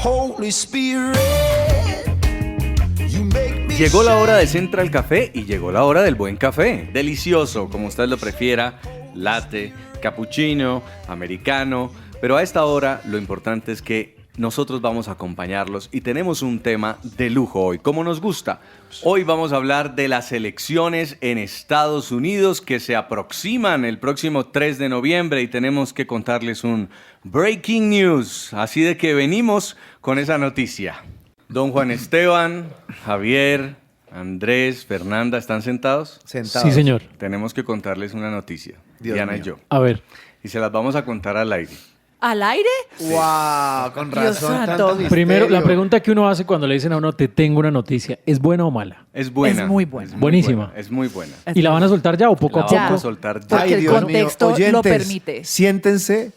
Holy Spirit, you make me Llegó la hora de Central Café y llegó la hora del buen café. Delicioso, como usted lo prefiera, latte, cappuccino, americano. Pero a esta hora lo importante es que nosotros vamos a acompañarlos y tenemos un tema de lujo hoy, como nos gusta. Hoy vamos a hablar de las elecciones en Estados Unidos que se aproximan el próximo 3 de noviembre y tenemos que contarles un breaking news. Así de que venimos con esa noticia. Don Juan Esteban, Javier, Andrés, Fernanda, ¿están sentados? Sentados. Sí, señor. Tenemos que contarles una noticia, Dios Diana mío. y yo. A ver. Y se las vamos a contar al aire. ¿Al aire? ¡Wow! Con Dios razón, santo. tanto misterio. Primero, la pregunta que uno hace cuando le dicen a uno, te tengo una noticia, ¿es buena o mala? Es buena. Es muy buena. es muy Buenísima. buena, Es muy buena. ¿Y la van a soltar ya o poco La a poco? vamos a soltar ya. Porque el Dios mío. contexto lo Oyentes, permite. Siéntense,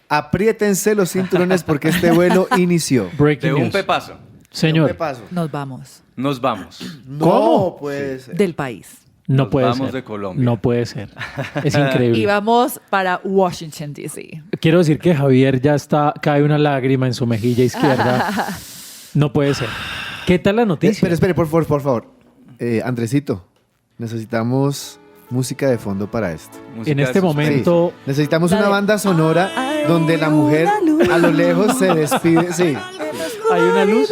apriétense los cinturones porque este vuelo inició. Breaking De un news. pepazo. Señor, ¿Qué pasó? Nos vamos Nos vamos. No, ¿Cómo? pues. del país. no Nos puede vamos ser. de Colombia. No puede ser. Es increíble. Y vamos para Washington, D.C. Quiero decir que Javier ya está, cae una lágrima en su mejilla izquierda. No puede ser. ¿Qué tal la noticia? Pero espere, por favor. Andresito, necesitamos música de fondo para esto. Música En de este suspenso. momento, Necesitamos La una de- banda sonora donde la mujer a lo lejos se despide. Sí. hay una luz.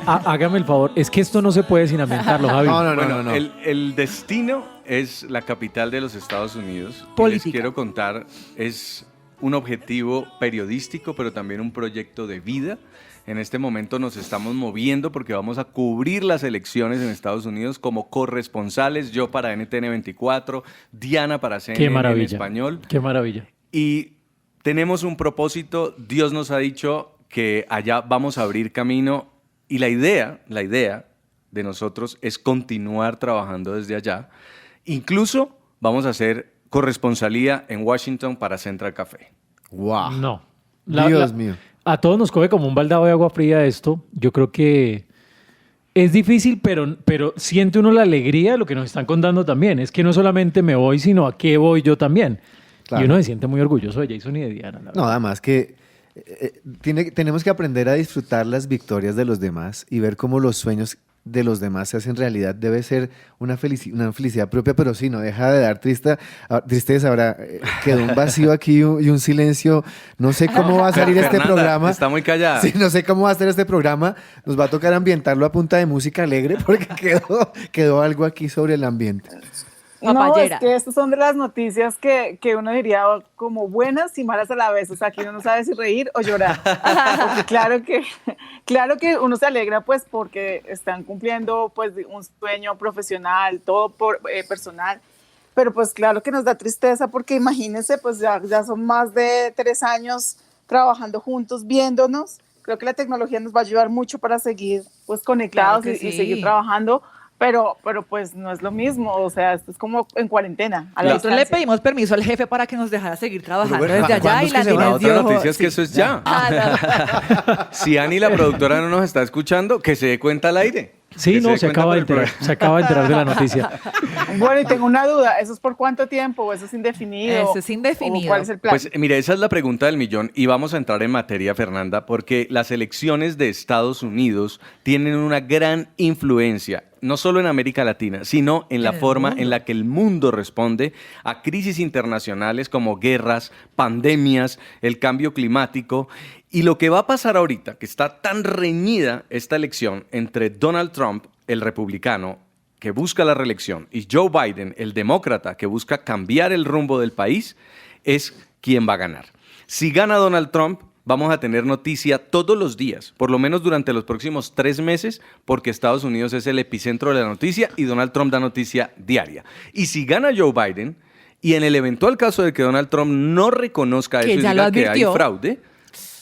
Hágame el favor. Es que esto no se puede sin ambientarlo, Javi. No, no, no, Bueno, no. El destino es la capital de los Estados Unidos. Y Política. les quiero contar, es un objetivo periodístico, pero también un proyecto de vida. En este momento nos estamos moviendo porque vamos a cubrir las elecciones en Estados Unidos como corresponsales. Yo para NTN 24, Diana para CNN Qué en maravilla. español. Qué maravilla. Y tenemos un propósito. Dios nos ha dicho que allá vamos a abrir camino. Y la idea de nosotros es continuar trabajando desde allá. Incluso vamos a hacer corresponsalía en Washington para Central Café. Wow. No. Dios mío. A todos nos coge como un baldado de agua fría esto. Yo creo que es difícil, pero siente uno la alegría de lo que nos están contando también. Es que no solamente me voy, sino a qué voy yo también. Claro. Y uno se siente muy orgulloso de Jason y de Diana. la No, verdad. además que tenemos que aprender a disfrutar las victorias de los demás y ver cómo los sueños de los demás se hacen realidad. Debe ser una felicidad propia, pero sí, no deja de dar tristeza. Ahora quedó un vacío aquí y un silencio. No sé cómo va a salir este Fernanda, programa. está muy callada. Sí, no sé cómo va a ser este programa. Nos va a tocar ambientarlo a punta de música alegre porque quedó algo aquí sobre el ambiente. No, Papayera. es que estas son de las noticias que uno diría como buenas y malas a la vez. O sea, que uno no sabe si reír o llorar. Porque claro que uno se alegra pues porque están cumpliendo pues un sueño profesional, todo personal. Pero pues claro que nos da tristeza porque imagínense, pues ya son más de 3 años trabajando juntos, viéndonos. Creo que la tecnología nos va a ayudar mucho para seguir pues conectados Claro que y sí. seguir trabajando. Pero pues no es lo mismo, o sea, esto es como en cuarentena. A la Nosotros le distancia. pedimos permiso al jefe para que nos dejara seguir trabajando Pero bueno, desde allá ¿cuándo y es que la se va? La niña otra dijo, noticia es que sí. eso es ya. Ah, Si Ani, la productora, no nos está escuchando, que se dé cuenta al aire. Sí, Que no, dé se cuenta acaba por de el enterar. programa. Se acaba de enterar de la noticia. Bueno, y tengo una duda, ¿eso es por cuánto tiempo o eso es indefinido? Eso es indefinido. ¿O ¿Cuál es el plan? Pues mire, esa es la pregunta del millón y vamos a entrar en materia, Fernanda, porque las elecciones de Estados Unidos tienen una gran influencia, no solo en América Latina, sino en la En el forma mundo. en la que el mundo responde a crisis internacionales como guerras, pandemias, el cambio climático. Y lo que va a pasar ahorita, que está tan reñida esta elección entre Donald Trump, el republicano, que busca la reelección, y Joe Biden, el demócrata, que busca cambiar el rumbo del país, es quién va a ganar. Si gana Donald Trump, vamos a tener noticia todos los días, por lo menos durante los próximos 3 meses, porque Estados Unidos es el epicentro de la noticia y Donald Trump da noticia diaria. Y si gana Joe Biden, y en el eventual caso de que Donald Trump no reconozca Que eso y ya lo diga que hay advirtió. fraude,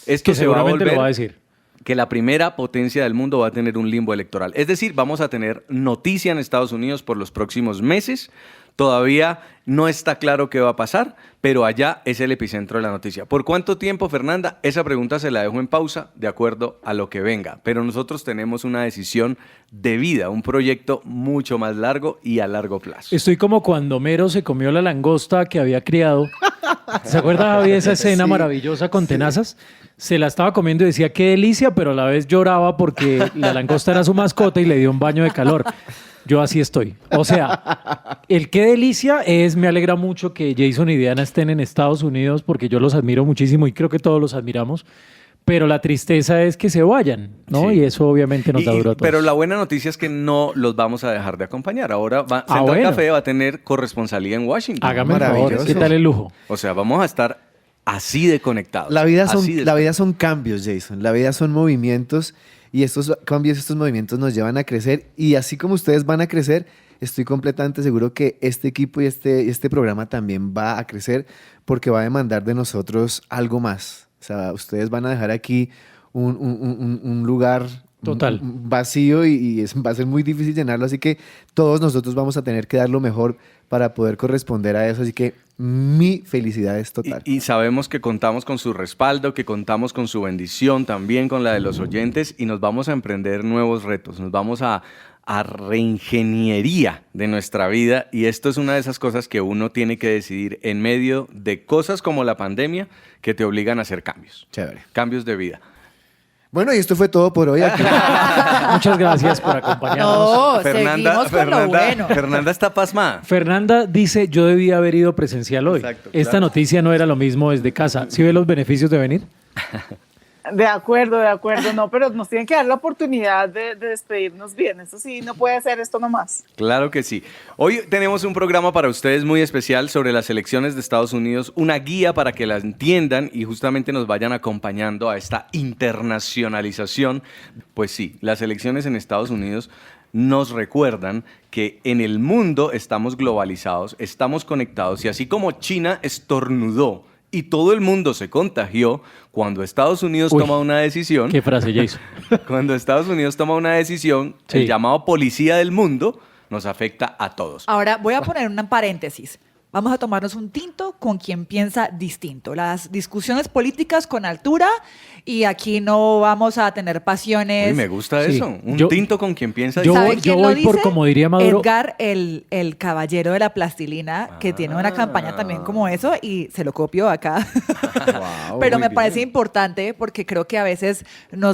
esto Que se va a seguramente volver lo va a decir. que la primera potencia del mundo va a tener un limbo electoral. Es decir, vamos a tener noticia en Estados Unidos por los próximos meses. Todavía no está claro qué va a pasar, pero allá es el epicentro de la noticia. ¿Por cuánto tiempo, Fernanda? Esa pregunta se la dejo en pausa de acuerdo a lo que venga. Pero nosotros tenemos una decisión de vida, un proyecto mucho más largo y a largo plazo. Estoy como cuando Mero se comió la langosta que había criado ¿Se acuerda, Javi, esa escena Sí, maravillosa con tenazas? Se la estaba comiendo y decía qué delicia, pero a la vez lloraba porque la langosta era su mascota y le dio un baño de calor. Yo así estoy. O sea, el qué delicia es, me alegra mucho que Jason y Diana estén en Estados Unidos porque yo los admiro muchísimo y creo que todos los admiramos. Pero la tristeza es que se vayan, ¿no? Sí. Y eso obviamente nos da duro a todos. Pero la buena noticia es que no los vamos a dejar de acompañar. Ahora Central bueno. Café va a tener corresponsalía en Washington. Hágame el favor, Maravilloso. ¿qué tal el lujo? O sea, vamos a estar así de conectados. La vida así de- son cambios, Jason. La vida son movimientos y estos cambios, estos movimientos nos llevan a crecer. Y así como ustedes van a crecer, estoy completamente seguro que este equipo y este programa también va a crecer porque va a demandar de nosotros algo más. O sea, ustedes van a dejar aquí un lugar Total. vacío y va a ser muy difícil llenarlo. Así que todos nosotros vamos a tener que dar lo mejor para poder corresponder a eso. Así que mi felicidad es total. Y sabemos que contamos con su respaldo, que contamos con su bendición, también con la de los oyentes, y nos vamos a emprender nuevos retos, nos vamos a reingeniería de nuestra vida, y esto es una de esas cosas que uno tiene que decidir en medio de cosas como la pandemia que te obligan a hacer cambios, Chévere. cambios de vida. Bueno, y esto fue todo por hoy. Aquí. Muchas gracias por acompañarnos. No, seguimos con lo bueno. Fernanda está pasmada. Fernanda dice, yo debía haber ido presencial hoy. Exacto, Esta claro. noticia no era lo mismo desde casa. ¿Sí ve los beneficios de venir? De acuerdo, no, pero nos tienen que dar la oportunidad de despedirnos bien. Eso sí, no puede ser esto nomás. Claro que sí. Hoy tenemos un programa para ustedes muy especial sobre las elecciones de Estados Unidos, una guía para que las entiendan y justamente nos vayan acompañando a esta internacionalización. Pues sí, las elecciones en Estados Unidos nos recuerdan que en el mundo estamos globalizados, estamos conectados, y así como China estornudó y todo el mundo se contagió, cuando Estados Unidos Uy, toma una decisión, Qué frase, Jason. cuando Estados Unidos toma una decisión, Sí. el llamado policía del mundo nos afecta a todos. Ahora voy a poner un paréntesis. Vamos a tomarnos un tinto con quien piensa distinto. Las discusiones políticas con altura, y aquí no vamos a tener pasiones. Uy, me gusta Sí. eso. Un Yo- tinto con quien piensa. yo- ¿Saben quién lo voy por, dice? como diría Maduro- Edgar, el caballero de la plastilina, que tiene una campaña también como eso, y se lo copio acá. Wow, Pero muy me parece bien. importante porque creo que a veces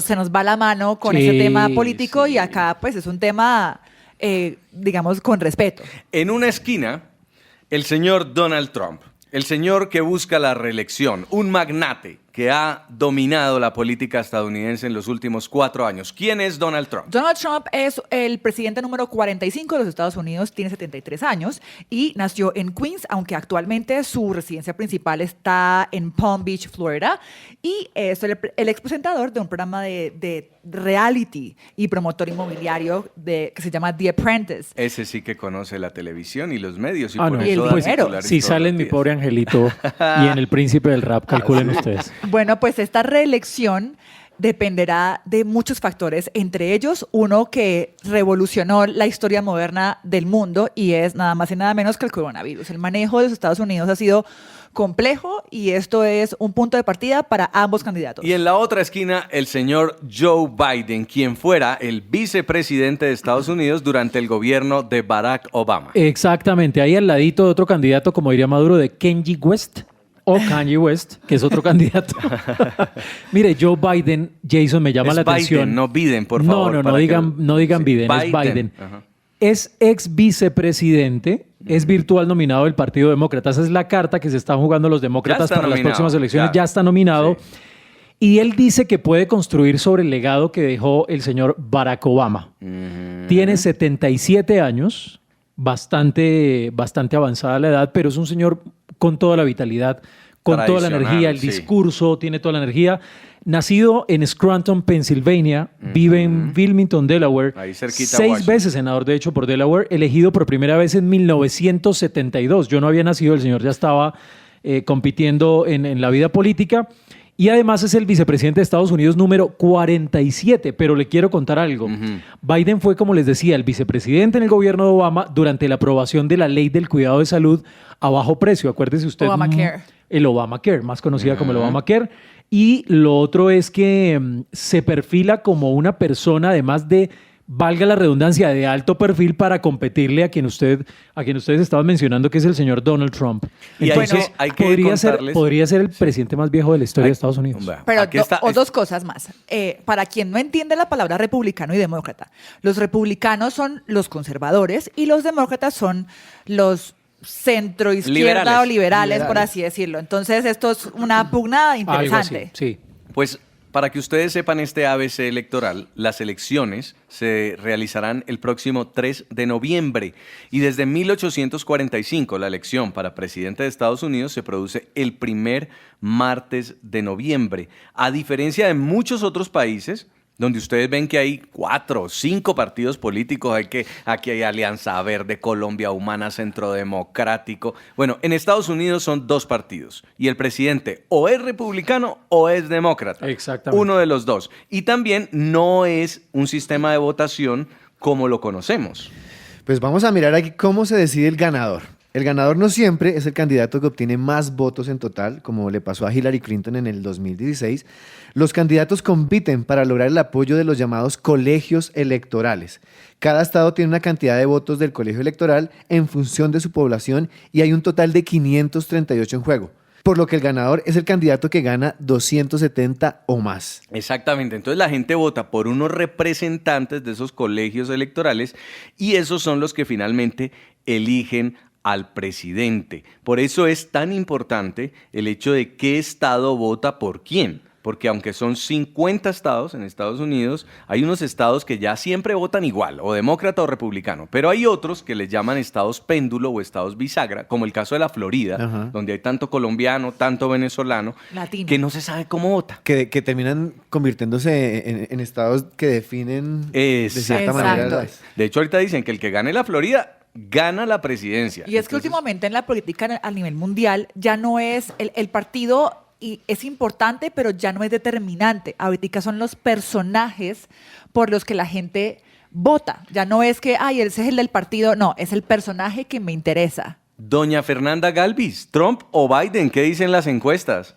se nos va la mano con Sí, ese tema político, sí. y acá pues es un tema, digamos, con respeto. En una esquina, el señor Donald Trump, el señor que busca la reelección, un magnate que ha dominado la política estadounidense en los últimos 4 años. ¿Quién es Donald Trump? Donald Trump es el presidente número 45 de los Estados Unidos, tiene 73 años y nació en Queens, aunque actualmente su residencia principal está en Palm Beach, Florida, y es el expresentador de un programa de reality y promotor inmobiliario que se llama The Apprentice. Ese sí que conoce la televisión y los medios y Ah, por no. Y el eso da dinero. titulares Si todos sale en los Mi días. Pobre Angelito y en El Príncipe del Rap, calculen ustedes. Bueno, pues esta reelección dependerá de muchos factores, entre ellos uno que revolucionó la historia moderna del mundo, y es nada más y nada menos que el coronavirus. El manejo de los Estados Unidos ha sido complejo y esto es un punto de partida para ambos candidatos. Y en la otra esquina, el señor Joe Biden, quien fuera el vicepresidente de Estados Unidos durante el gobierno de Barack Obama. Exactamente, ahí al ladito de otro candidato, como diría Maduro, de Kanye West o Kanye West, que es otro candidato. Mire, Joe Biden, Jason, me llama Es la Biden, atención. no Biden, por favor. No para que- no digan Sí, Biden, es Biden. Ajá. Es ex vicepresidente, es virtual nominado del Partido Demócrata. Esa es la carta que se están jugando los demócratas está para las nominado, próximas elecciones. ya. Ya está nominado. Sí. Y él dice que puede construir sobre el legado que dejó el señor Barack Obama. Tiene 77 años, bastante avanzada la edad, pero es un señor con toda la vitalidad, con toda la Tradicional, energía, el sí. discurso, tiene toda la energía. Nacido en Scranton, Pensilvania, vive en Wilmington, Delaware. Ahí cerquita a 6 Washington. veces senador, de hecho, por Delaware, elegido por primera vez en 1972. Yo no había nacido, el señor ya estaba compitiendo en la vida política. Y además es el vicepresidente de Estados Unidos número 47. Pero le quiero contar algo. Biden fue, como les decía, el vicepresidente en el gobierno de Obama durante la aprobación de la ley del cuidado de salud a bajo precio. Acuérdese usted. Obamacare. El Obamacare, más conocida como el Obamacare. Y lo otro es que se perfila como una persona, además de valga la redundancia, de alto perfil para competirle a quien ustedes estaban mencionando, que es el señor Donald Trump. Y Entonces, hay que contarles- podría ser el presidente más viejo de la historia de Estados Unidos. Vea, Pero aquí está- dos cosas más. Para quien no entiende la palabra republicano y demócrata, los republicanos son los conservadores y los demócratas son los centro-izquierda Liberales. o liberales, por así decirlo. Entonces, esto es una pugna Algo así, interesante. sí. Pues para que ustedes sepan este ABC electoral, las elecciones se realizarán el próximo 3 de noviembre y desde 1845 la elección para presidente de Estados Unidos se produce el primer martes de noviembre. A diferencia de muchos otros países donde ustedes ven que hay 4 o 5 partidos políticos, aquí hay Alianza Verde, Colombia Humana, Centro Democrático. Bueno, en Estados Unidos son 2 partidos y el presidente o es republicano o es demócrata. Exactamente. Uno de los dos. Y también no es un sistema de votación como lo conocemos. Pues vamos a mirar aquí cómo se decide el ganador. El ganador no siempre es el candidato que obtiene más votos en total, como le pasó a Hillary Clinton en el 2016. Los candidatos compiten para lograr el apoyo de los llamados colegios electorales. Cada estado tiene una cantidad de votos del colegio electoral en función de su población y hay un total de 538 en juego, por lo que el ganador es el candidato que gana 270 o más. Exactamente, entonces la gente vota por unos representantes de esos colegios electorales y esos son los que finalmente eligen al presidente. Por eso es tan importante el hecho de qué estado vota por quién. Porque aunque son 50 estados en Estados Unidos, hay unos estados que ya siempre votan igual, o demócrata o republicano. Pero hay otros que les llaman estados péndulo o estados bisagra, como el caso de la Florida, Ajá. donde hay tanto colombiano, tanto venezolano, Latino. que no se sabe cómo vota. Que terminan convirtiéndose en estados que definen de cierta Exacto. manera. De hecho, ahorita dicen que el que gane la Florida gana la presidencia. Y es que Entonces, últimamente en la política a nivel mundial ya no es el partido, y es importante, pero ya no es determinante. Ahorita son los personajes por los que la gente vota. Ya no es que, ay, ese es el del partido. No, es el personaje que me interesa. Doña Fernanda Galvis, ¿Trump o Biden? ¿Qué dicen las encuestas?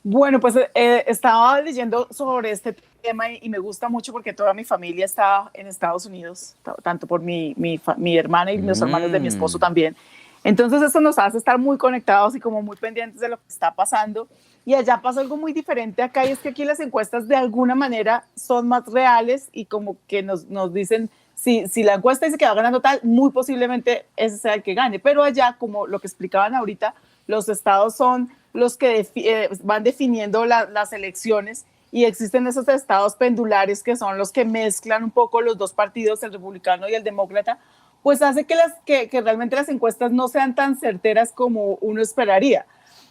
Bueno, pues estaba leyendo sobre este tema y me gusta mucho porque toda mi familia está en Estados Unidos, tanto por mi hermana y los hermanos de mi esposo también. Entonces esto nos hace estar muy conectados y como muy pendientes de lo que está pasando. Y allá pasa algo muy diferente acá y es que aquí las encuestas de alguna manera son más reales y como que nos dicen, si la encuesta dice que va ganando tal, muy posiblemente ese sea el que gane. Pero allá, como lo que explicaban ahorita, los estados son los que van definiendo las elecciones y existen esos estados pendulares que son los que mezclan un poco los dos partidos, el republicano y el demócrata, pues hace que realmente las encuestas no sean tan certeras como uno esperaría.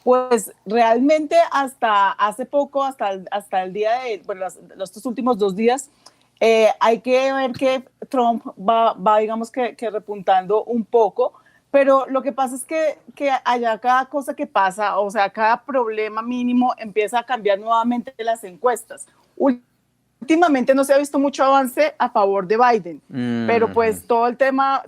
Pues realmente hasta hace poco, hasta el día de, bueno, estos últimos 2 días, hay que ver que Trump va digamos que repuntando un poco, pero lo que pasa es que allá cada cosa que pasa, o sea, cada problema mínimo empieza a cambiar nuevamente las encuestas. Últimamente no se ha visto mucho avance a favor de Biden, pero pues todo el tema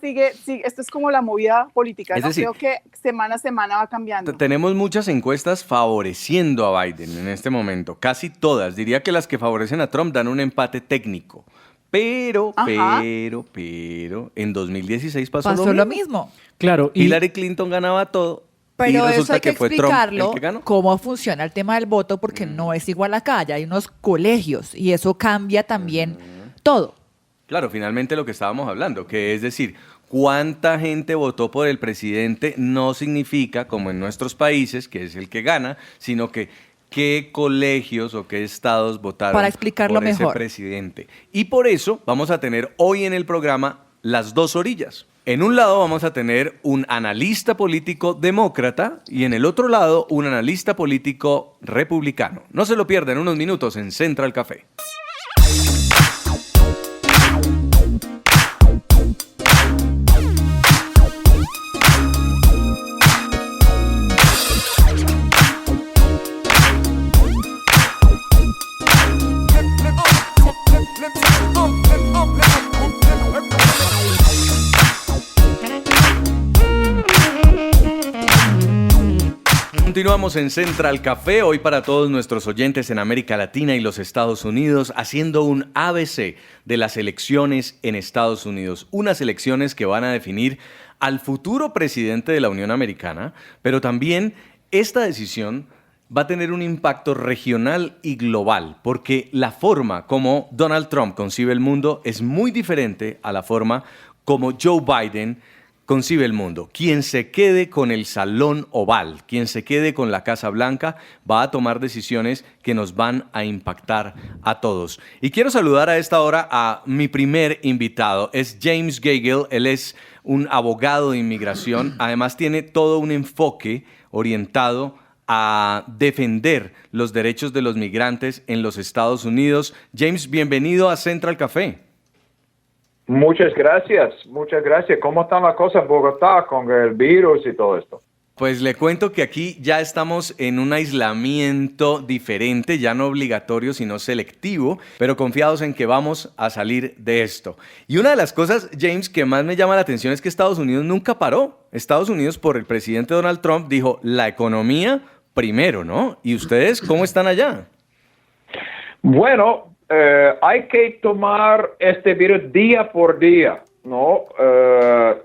sigue, esto es como la movida política, Es ¿no? decir, Creo que semana a semana va cambiando. Tenemos muchas encuestas favoreciendo a Biden en este momento, casi todas. Diría que las que favorecen a Trump dan un empate técnico. Pero, en 2016 pasó Lo mismo. Claro, y Hillary Clinton ganaba todo. Pero y eso resulta hay que fue Trump explicarlo, el que ganó. cómo funciona el tema del voto, porque no es igual acá, ya hay unos colegios y eso cambia también todo. Claro, finalmente lo que estábamos hablando, que es decir, cuánta gente votó por el presidente no significa, como en nuestros países, que es el que gana, sino que qué colegios o qué estados votaron Para explicarlo por ese mejor. presidente. Y por eso vamos a tener hoy en el programa las dos orillas. En un lado vamos a tener un analista político demócrata y en el otro lado un analista político republicano. No se lo pierdan en unos minutos en Central Café. Continuamos en Central Café, hoy para todos nuestros oyentes en América Latina y los Estados Unidos, haciendo un ABC de las elecciones en Estados Unidos. Unas elecciones que van a definir al futuro presidente de la Unión Americana, pero también esta decisión va a tener un impacto regional y global, porque la forma como Donald Trump concibe el mundo es muy diferente a la forma como Joe Biden concibe el mundo. Quien se quede con el Salón Oval, quien se quede con la Casa Blanca, va a tomar decisiones que nos van a impactar a todos. Y quiero saludar a esta hora a mi primer invitado. Es James Gagel. Él es un abogado de inmigración. Además tiene todo un enfoque orientado a defender los derechos de los migrantes en los Estados Unidos. James, bienvenido a Central Café. Muchas gracias. ¿Cómo está la cosa en Bogotá con el virus y todo esto? Pues le cuento que aquí ya estamos en un aislamiento diferente, ya no obligatorio, sino selectivo, pero confiados en que vamos a salir de esto. Y una de las cosas, James, que más me llama la atención es que Estados Unidos nunca paró. Estados Unidos, por el presidente Donald Trump, dijo la economía primero, ¿no? ¿Y ustedes cómo están allá? Bueno, hay que tomar este virus día por día, ¿no?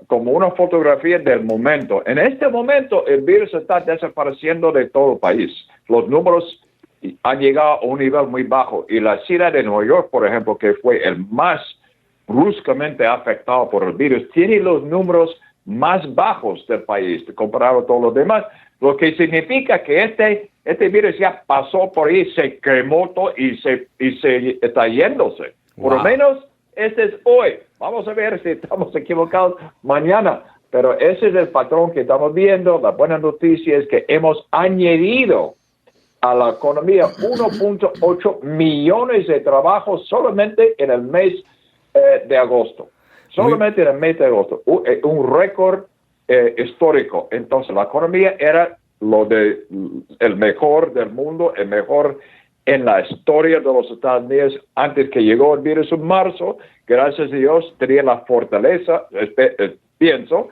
Como una fotografía del momento. En este momento, el virus está desapareciendo de todo el país. Los números han llegado a un nivel muy bajo. Y la ciudad de Nueva York, por ejemplo, que fue el más bruscamente afectado por el virus, tiene los números más bajos del país comparado a todos los demás, lo que significa que este virus ya pasó por ahí, se quemó todo y se está yéndose. Por lo menos este es hoy. Vamos a ver si estamos equivocados mañana. Pero ese es el patrón que estamos viendo. La buena noticia es que hemos añadido a la economía 1.8 millones de trabajos solamente en el mes de agosto. Solamente en el mes de agosto. Un récord histórico. Entonces, la economía era el mejor del mundo, el mejor en la historia de los Estados Unidos antes que llegó el virus en marzo. Gracias a Dios tenía la fortaleza, pienso,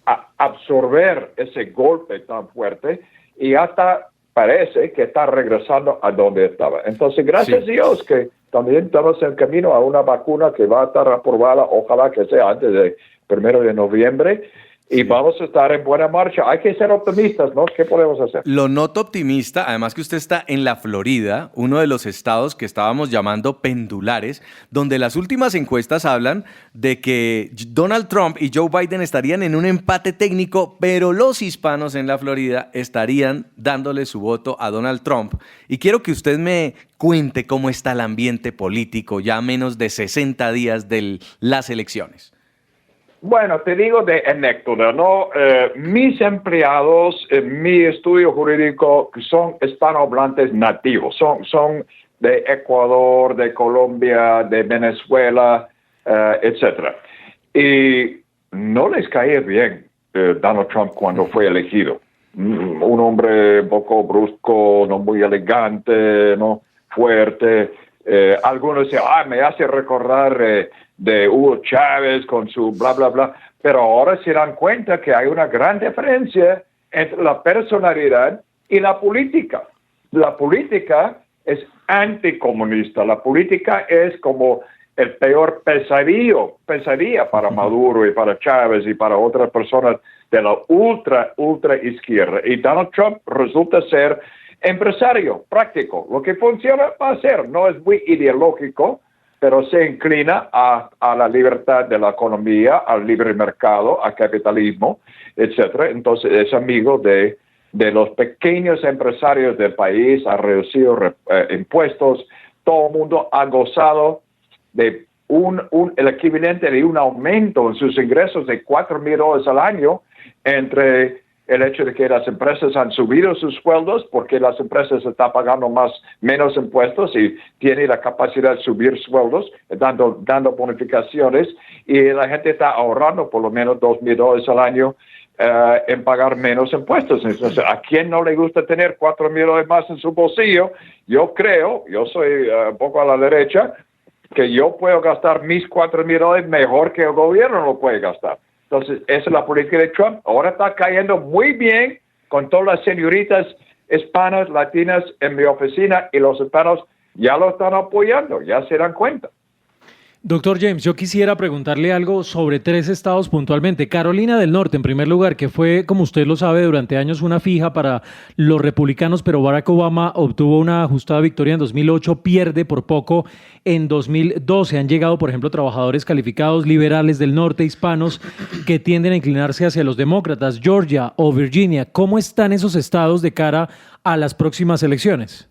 a absorber ese golpe tan fuerte y hasta parece que está regresando a donde estaba. Entonces, gracias a Dios que también estamos en camino a una vacuna que va a estar aprobada, ojalá que sea antes del 1 de noviembre. Y vamos a estar en buena marcha. Hay que ser optimistas, ¿no? ¿Qué podemos hacer? Lo noto optimista, además que usted está en la Florida, uno de los estados que estábamos llamando pendulares, donde las últimas encuestas hablan de que Donald Trump y Joe Biden estarían en un empate técnico, pero los hispanos en la Florida estarían dándole su voto a Donald Trump. Y quiero que usted me cuente cómo está el ambiente político ya a menos de 60 días de las elecciones. Bueno, te digo de anécdota, ¿no? Mis empleados en mi estudio jurídico son hispanohablantes nativos, son de Ecuador, de Colombia, de Venezuela, etcétera. Y no les caía bien Donald Trump cuando fue elegido. Un hombre un poco brusco, no muy elegante, no fuerte. Algunos dicen, me hace recordar de Hugo Chávez con su bla, bla, bla. Pero ahora se dan cuenta que hay una gran diferencia entre la personalidad y la política. La política es anticomunista. La política es como el peor pesadilla para Maduro y para Chávez y para otras personas de la ultra izquierda. Y Donald Trump resulta ser empresario práctico. Lo que funciona va a ser, no es muy ideológico, pero se inclina a la libertad de la economía, al libre mercado, al capitalismo, etcétera. Entonces es amigo de los pequeños empresarios del país, ha reducido impuestos, todo el mundo ha gozado de el equivalente de un aumento en sus ingresos de $4,000 al año entre el hecho de que las empresas han subido sus sueldos porque las empresas están pagando menos impuestos y tienen la capacidad de subir sueldos, dando bonificaciones, y la gente está ahorrando por lo menos $2,000 al año en pagar menos impuestos. Entonces, ¿a quién no le gusta tener $4,000 más en su bolsillo? Yo soy un poco a la derecha, que yo puedo gastar mis $4,000 mejor que el gobierno lo puede gastar. Entonces, esa es la política de Trump. Ahora está cayendo muy bien con todas las señoritas hispanas, latinas en mi oficina, y los hispanos ya lo están apoyando, ya se dan cuenta. Doctor James, yo quisiera preguntarle algo sobre 3 estados puntualmente. Carolina del Norte, en primer lugar, que fue, como usted lo sabe, durante años una fija para los republicanos, pero Barack Obama obtuvo una ajustada victoria en 2008, pierde por poco en 2012. Han llegado, por ejemplo, trabajadores calificados liberales del norte, hispanos, que tienden a inclinarse hacia los demócratas. Georgia o Virginia, ¿cómo están esos estados de cara a las próximas elecciones?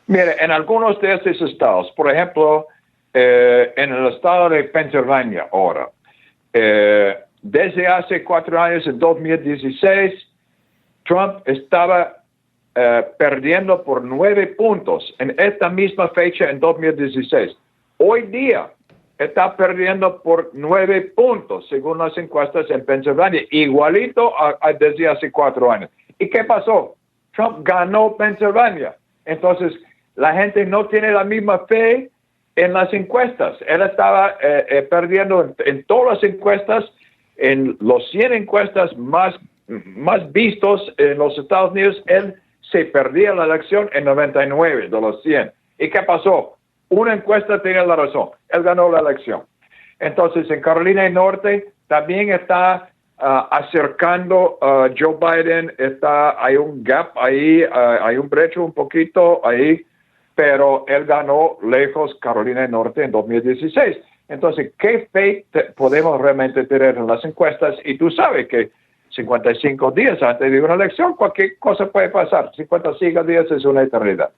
Mire, en algunos de estos estados, por ejemplo, en el estado de Pensilvania ahora, desde hace 4 años, en 2016, Trump estaba perdiendo por 9 puntos en esta misma fecha en 2016. Hoy día está perdiendo por 9 puntos, según las encuestas en Pensilvania, igualito desde hace 4 años. ¿Y qué pasó? Trump ganó Pensilvania. Entonces, la gente no tiene la misma fe en las encuestas. Él estaba perdiendo en todas las encuestas, en los 100 encuestas más vistos en los Estados Unidos, él se perdía la elección en 99 de los 100. ¿Y qué pasó? Una encuesta tiene la razón. Él ganó la elección. Entonces, en Carolina del Norte también está acercando a Joe Biden. Hay un gap ahí, hay un brecho un poquito ahí, pero él ganó lejos Carolina del Norte en 2016. Entonces, ¿qué fe podemos realmente tener en las encuestas? Y tú sabes que 55 días antes de una elección, cualquier cosa puede pasar. 55 días es una eternidad.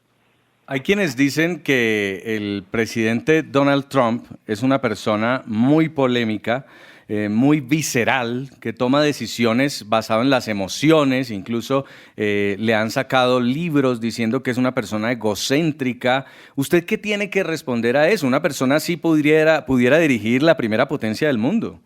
Hay quienes dicen que el presidente Donald Trump es una persona muy polémica, muy visceral, que toma decisiones basadas en las emociones, incluso le han sacado libros diciendo que es una persona egocéntrica. ¿Usted qué tiene que responder a eso? Una persona así pudiera dirigir la primera potencia del mundo.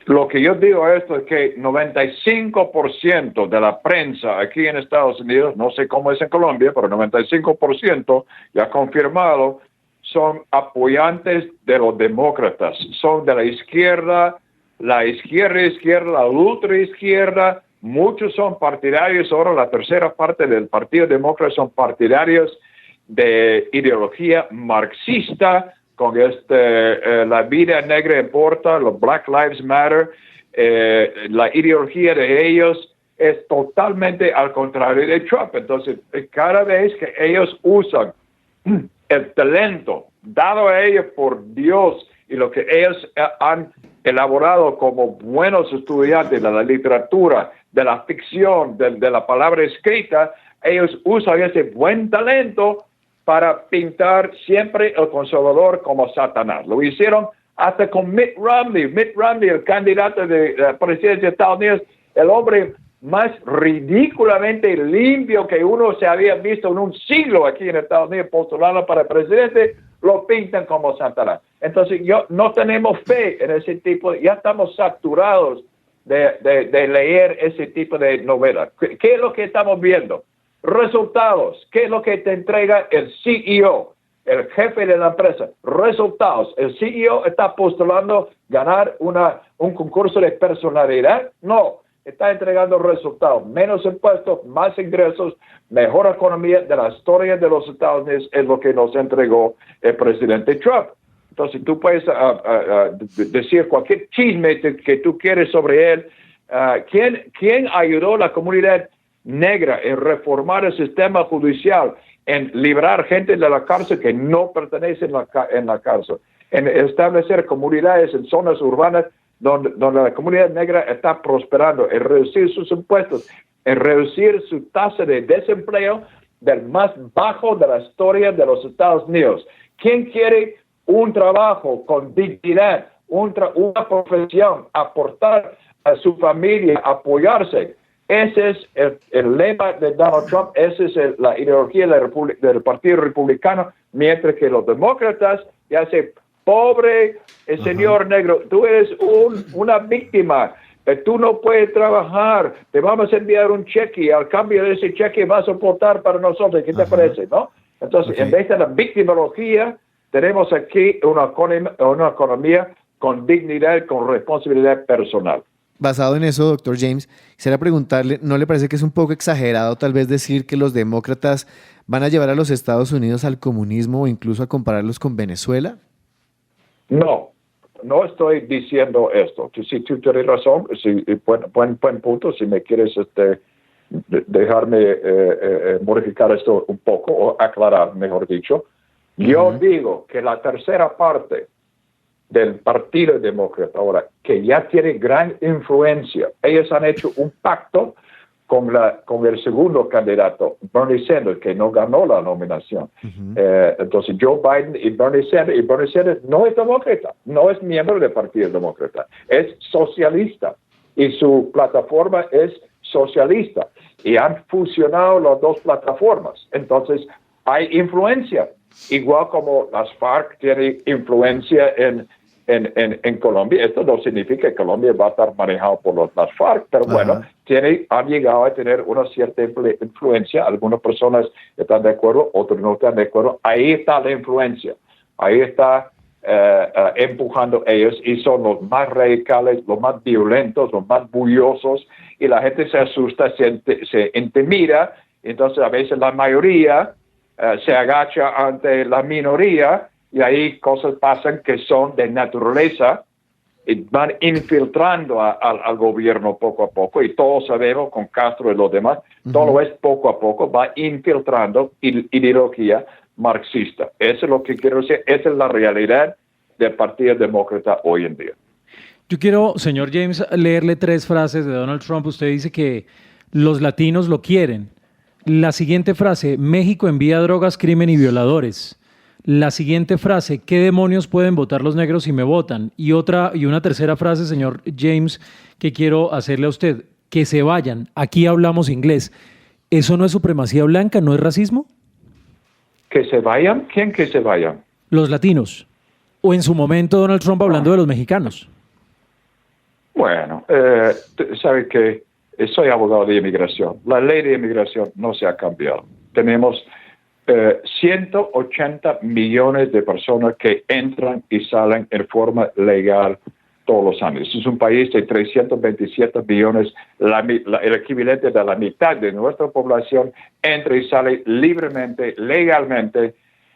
Lo que yo digo a esto es que 95% de la prensa aquí en Estados Unidos, no sé cómo es en Colombia, pero 95% ya confirmado, son apoyantes de los demócratas, son de la izquierda, la ultra izquierda, muchos son partidarios, ahora la tercera parte del Partido Demócrata son partidarios de ideología marxista, con la vida negra importa, los Black Lives Matter, la ideología de ellos es totalmente al contrario de Trump. Entonces, cada vez que ellos usan el talento dado a ellos por Dios y lo que ellos han elaborado como buenos estudiantes de la literatura, de la ficción, de la palabra escrita, ellos usan ese buen talento para pintar siempre el conservador como Satanás. Lo hicieron hasta con Mitt Romney. Mitt Romney, el candidato de la presidencia de Estados Unidos, el hombre más ridículamente limpio que uno se había visto en un siglo aquí en Estados Unidos, postulando para presidente, lo pintan como Satanás. Entonces, no tenemos fe en ese tipo, ya estamos saturados de leer ese tipo de novelas. ¿Qué es lo que estamos viendo? Resultados. ¿Qué es lo que te entrega el CEO, el jefe de la empresa? Resultados. ¿El CEO está postulando ganar un concurso de personalidad? No. Está entregando resultados, menos impuestos, más ingresos, mejor economía de la historia de los Estados Unidos es lo que nos entregó el presidente Trump. Entonces tú puedes decir cualquier chisme que tú quieres sobre él. ¿Quién ayudó a la comunidad negra en reformar el sistema judicial, en liberar gente de la cárcel que no pertenece en la cárcel, en establecer comunidades en zonas urbanas donde la comunidad negra está prosperando, en reducir sus impuestos, en reducir su tasa de desempleo del más bajo de la historia de los Estados Unidos? ¿Quién quiere un trabajo con dignidad, una profesión, aportar a su familia, apoyarse? Ese es el lema de Donald Trump, esa es la ideología del Partido Republicano, mientras que los demócratas ya se pobre el señor negro, tú eres una víctima, tú no puedes trabajar, te vamos a enviar un cheque, al cambio de ese cheque vas a aportar para nosotros, ¿qué te parece? ¿No? Entonces, en vez de la victimología, tenemos aquí una economía con dignidad, con responsabilidad personal. basado en eso, doctor James, quisiera preguntarle, ¿no le parece que es un poco exagerado tal vez decir que los demócratas van a llevar a los Estados Unidos al comunismo o incluso a compararlos con Venezuela? No, no estoy diciendo esto. Si tú tienes razón, buen punto, si me quieres dejarme modificar esto un poco o aclarar, mejor dicho. Yo digo que la tercera parte del Partido Demócrata ahora, que ya tiene gran influencia, ellos han hecho un pacto con el segundo candidato, Bernie Sanders, que no ganó la nominación. Entonces Joe Biden y Bernie Sanders no es demócrata, no es miembro del Partido Demócrata, es socialista y su plataforma es socialista y han fusionado las dos plataformas. Entonces hay influencia, igual como las FARC tienen influencia en Colombia. Esto no significa que Colombia va a estar manejado por las FARC, pero bueno, han llegado a tener una cierta influencia. Algunas personas están de acuerdo, otros no están de acuerdo. Ahí está la influencia, ahí está empujando ellos y son los más radicales, los más violentos, los más bullosos y la gente se asusta, se intimida. Entonces a veces la mayoría se agacha ante la minoría y ahí cosas pasan que son de naturaleza y van infiltrando al gobierno poco a poco, y todos sabemos con Castro y los demás, todo es poco a poco, va infiltrando ideología marxista. Eso es lo que quiero decir, esa es la realidad del Partido Demócrata hoy en día. Yo quiero, señor James, leerle 3 frases de Donald Trump. Usted dice que los latinos lo quieren. La siguiente frase: México envía drogas, crimen y violadores. La siguiente frase: ¿qué demonios pueden votar los negros si me votan? Y una tercera frase, señor James, que quiero hacerle a usted: que se vayan, aquí hablamos inglés. ¿Eso no es supremacía blanca, no es racismo? ¿Que se vayan? ¿Quién que se vayan? Los latinos. O en su momento Donald Trump hablando de los mexicanos. Bueno, sabe que soy abogado de inmigración. La ley de inmigración no se ha cambiado. Tenemos 180 millones de personas que entran y salen en forma legal todos los años. Es un país de 327 millones, el equivalente de la mitad de nuestra población entra y sale libremente, legalmente,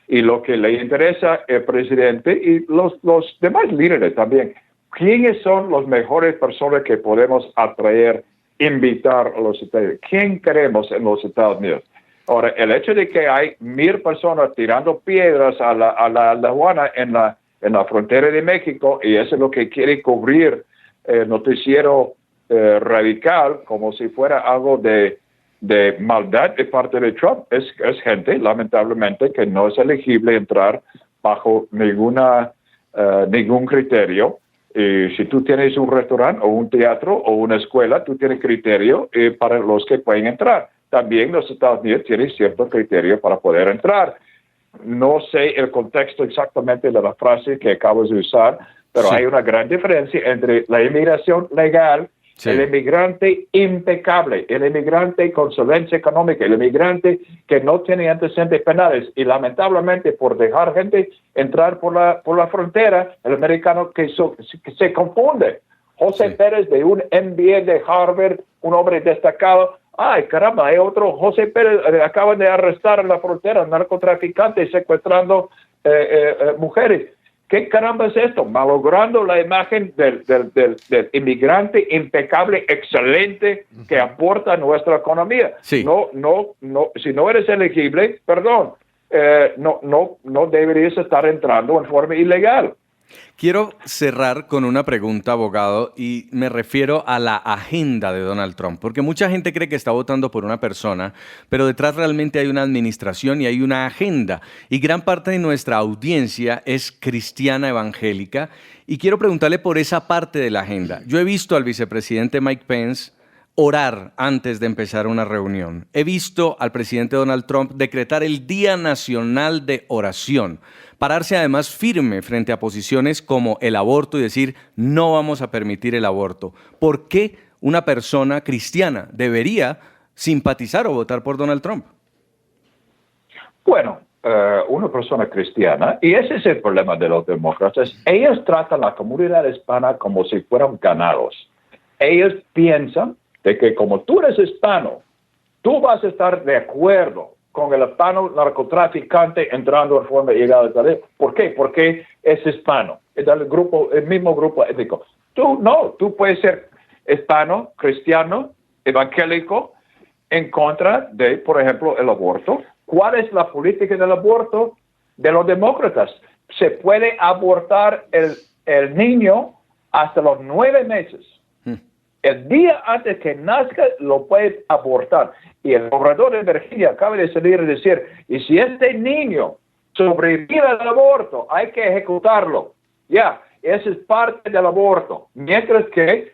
y lo que le interesa al presidente y los demás líderes también. ¿Quiénes son las mejores personas que podemos atraer, invitar a los Estados Unidos? ¿Quién queremos en los Estados Unidos? Ahora, el hecho de que hay 1,000 personas tirando piedras a la aduana en la frontera de México, y eso es lo que quiere cubrir el noticiero radical, como si fuera algo de maldad de parte de Trump, es gente, lamentablemente, que no es elegible entrar bajo ningún criterio. Si tú tienes un restaurante o un teatro o una escuela, tú tienes criterio para los que pueden entrar. También los Estados Unidos tienen cierto criterio para poder entrar. No sé el contexto exactamente de la frase que acabas de usar, pero hay una gran diferencia entre la inmigración legal, el inmigrante impecable, el inmigrante con solvencia económica, el inmigrante que no tiene antecedentes penales, y lamentablemente por dejar gente entrar por la frontera, el americano que se confunde. José Pérez, de un MBA de Harvard, un hombre destacado. Ay, caramba, hay otro José Pérez, acaban de arrestar en la frontera, narcotraficante secuestrando mujeres. ¿Qué caramba es esto? Malogrando la imagen del inmigrante impecable, excelente, que aporta a nuestra economía. Sí. No, si no eres elegible, perdón, no deberías estar entrando en forma ilegal. Quiero cerrar con una pregunta, abogado, y me refiero a la agenda de Donald Trump, porque mucha gente cree que está votando por una persona, pero detrás realmente hay una administración y hay una agenda, y gran parte de nuestra audiencia es cristiana evangélica, y quiero preguntarle por esa parte de la agenda. Yo he visto al vicepresidente Mike Pence orar antes de empezar una reunión. He visto al presidente Donald Trump decretar el Día Nacional de Oración, pararse además firme frente a posiciones como el aborto y decir no vamos a permitir el aborto. ¿Por qué una persona cristiana debería simpatizar o votar por Donald Trump? Bueno, una persona cristiana, y ese es el problema de los demócratas, ellos tratan a la comunidad hispana como si fueran ganados. Ellos piensan de que como tú eres hispano, tú vas a estar de acuerdo con el hispano narcotraficante entrando en forma ilegal. ¿Por qué? Porque es hispano, es el mismo grupo étnico. Tú no, tú puedes ser hispano, cristiano, evangélico, en contra de, por ejemplo, el aborto. ¿Cuál es la política del aborto de los demócratas? Se puede abortar el niño hasta los 9 meses. El día antes que nazca lo puedes abortar. Y el gobernador de Virginia acaba de salir y decir, y si este niño sobrevive al aborto, hay que ejecutarlo. Ya, eso es parte del aborto. Mientras que,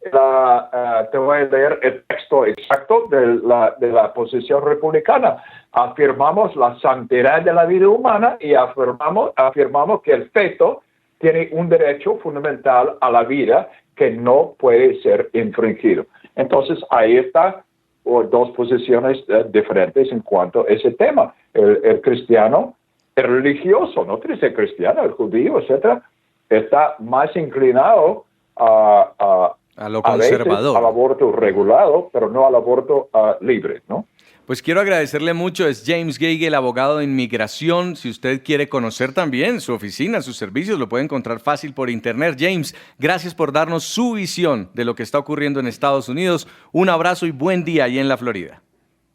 te voy a leer el texto exacto de la posición republicana. Afirmamos la santidad de la vida humana y afirmamos que el feto tiene un derecho fundamental a la vida que no puede ser infringido. Entonces, ahí está dos posiciones diferentes en cuanto a ese tema. El cristiano, el religioso, no tiene que ser cristiano, el judío, etcétera, está más inclinado a lo conservador, al aborto regulado, pero no al aborto libre, ¿no? Pues quiero agradecerle mucho, es James Gagel, abogado de inmigración. Si usted quiere conocer también su oficina, sus servicios, lo puede encontrar fácil por internet. James, gracias por darnos su visión de lo que está ocurriendo en Estados Unidos. Un abrazo y buen día ahí en la Florida.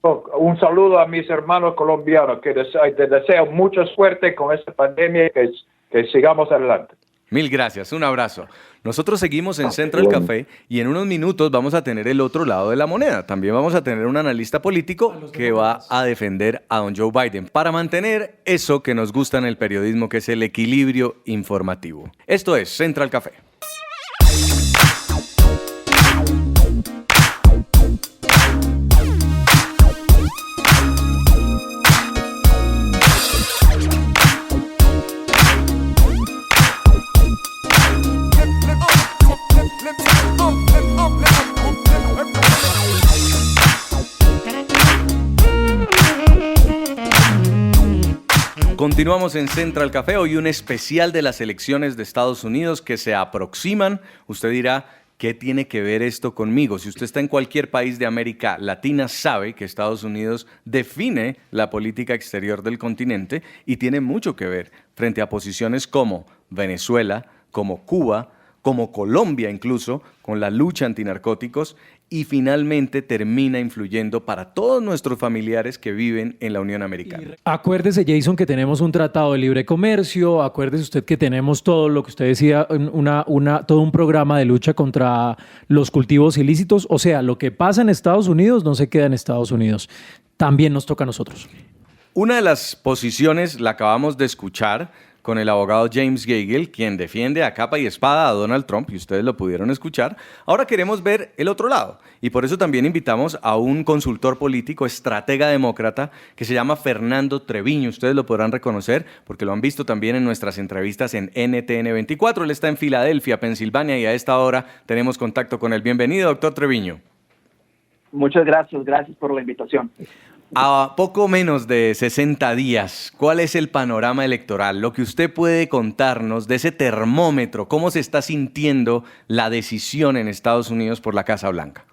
Un saludo a mis hermanos colombianos, que te deseo mucha suerte con esta pandemia, que sigamos adelante. Mil gracias, un abrazo. Nosotros seguimos en Central Café y en unos minutos vamos a tener el otro lado de la moneda. También vamos a tener un analista político que va a defender a don Joe Biden para mantener eso que nos gusta en el periodismo, que es el equilibrio informativo. Esto es Central Café. Continuamos en Central Café, hoy un especial de las elecciones de Estados Unidos que se aproximan. Usted dirá, ¿qué tiene que ver esto conmigo? Si usted está en cualquier país de América Latina, sabe que Estados Unidos define la política exterior del continente y tiene mucho que ver frente a posiciones como Venezuela, como Cuba, como Colombia incluso, con la lucha antinarcóticos, y finalmente termina influyendo para todos nuestros familiares que viven en la Unión Americana. Acuérdese, Jason, que tenemos un tratado de libre comercio, acuérdese usted que tenemos todo lo que usted decía, todo un programa de lucha contra los cultivos ilícitos. O sea, lo que pasa en Estados Unidos no se queda en Estados Unidos, también nos toca a nosotros. Una de las posiciones la acabamos de escuchar con el abogado James Gagel, quien defiende a capa y espada a Donald Trump, y ustedes lo pudieron escuchar. Ahora queremos ver el otro lado, y por eso también invitamos a un consultor político, estratega demócrata, que se llama Fernando Treviño. Ustedes lo podrán reconocer porque lo han visto también en nuestras entrevistas en NTN 24. Él está en Filadelfia, Pensilvania, y a esta hora tenemos contacto con él. Bienvenido, doctor Treviño. Muchas gracias por la invitación. A poco menos de 60 días, ¿cuál es el panorama electoral? Lo que usted puede contarnos de ese termómetro, ¿cómo se está sintiendo la decisión en Estados Unidos por la Casa Blanca?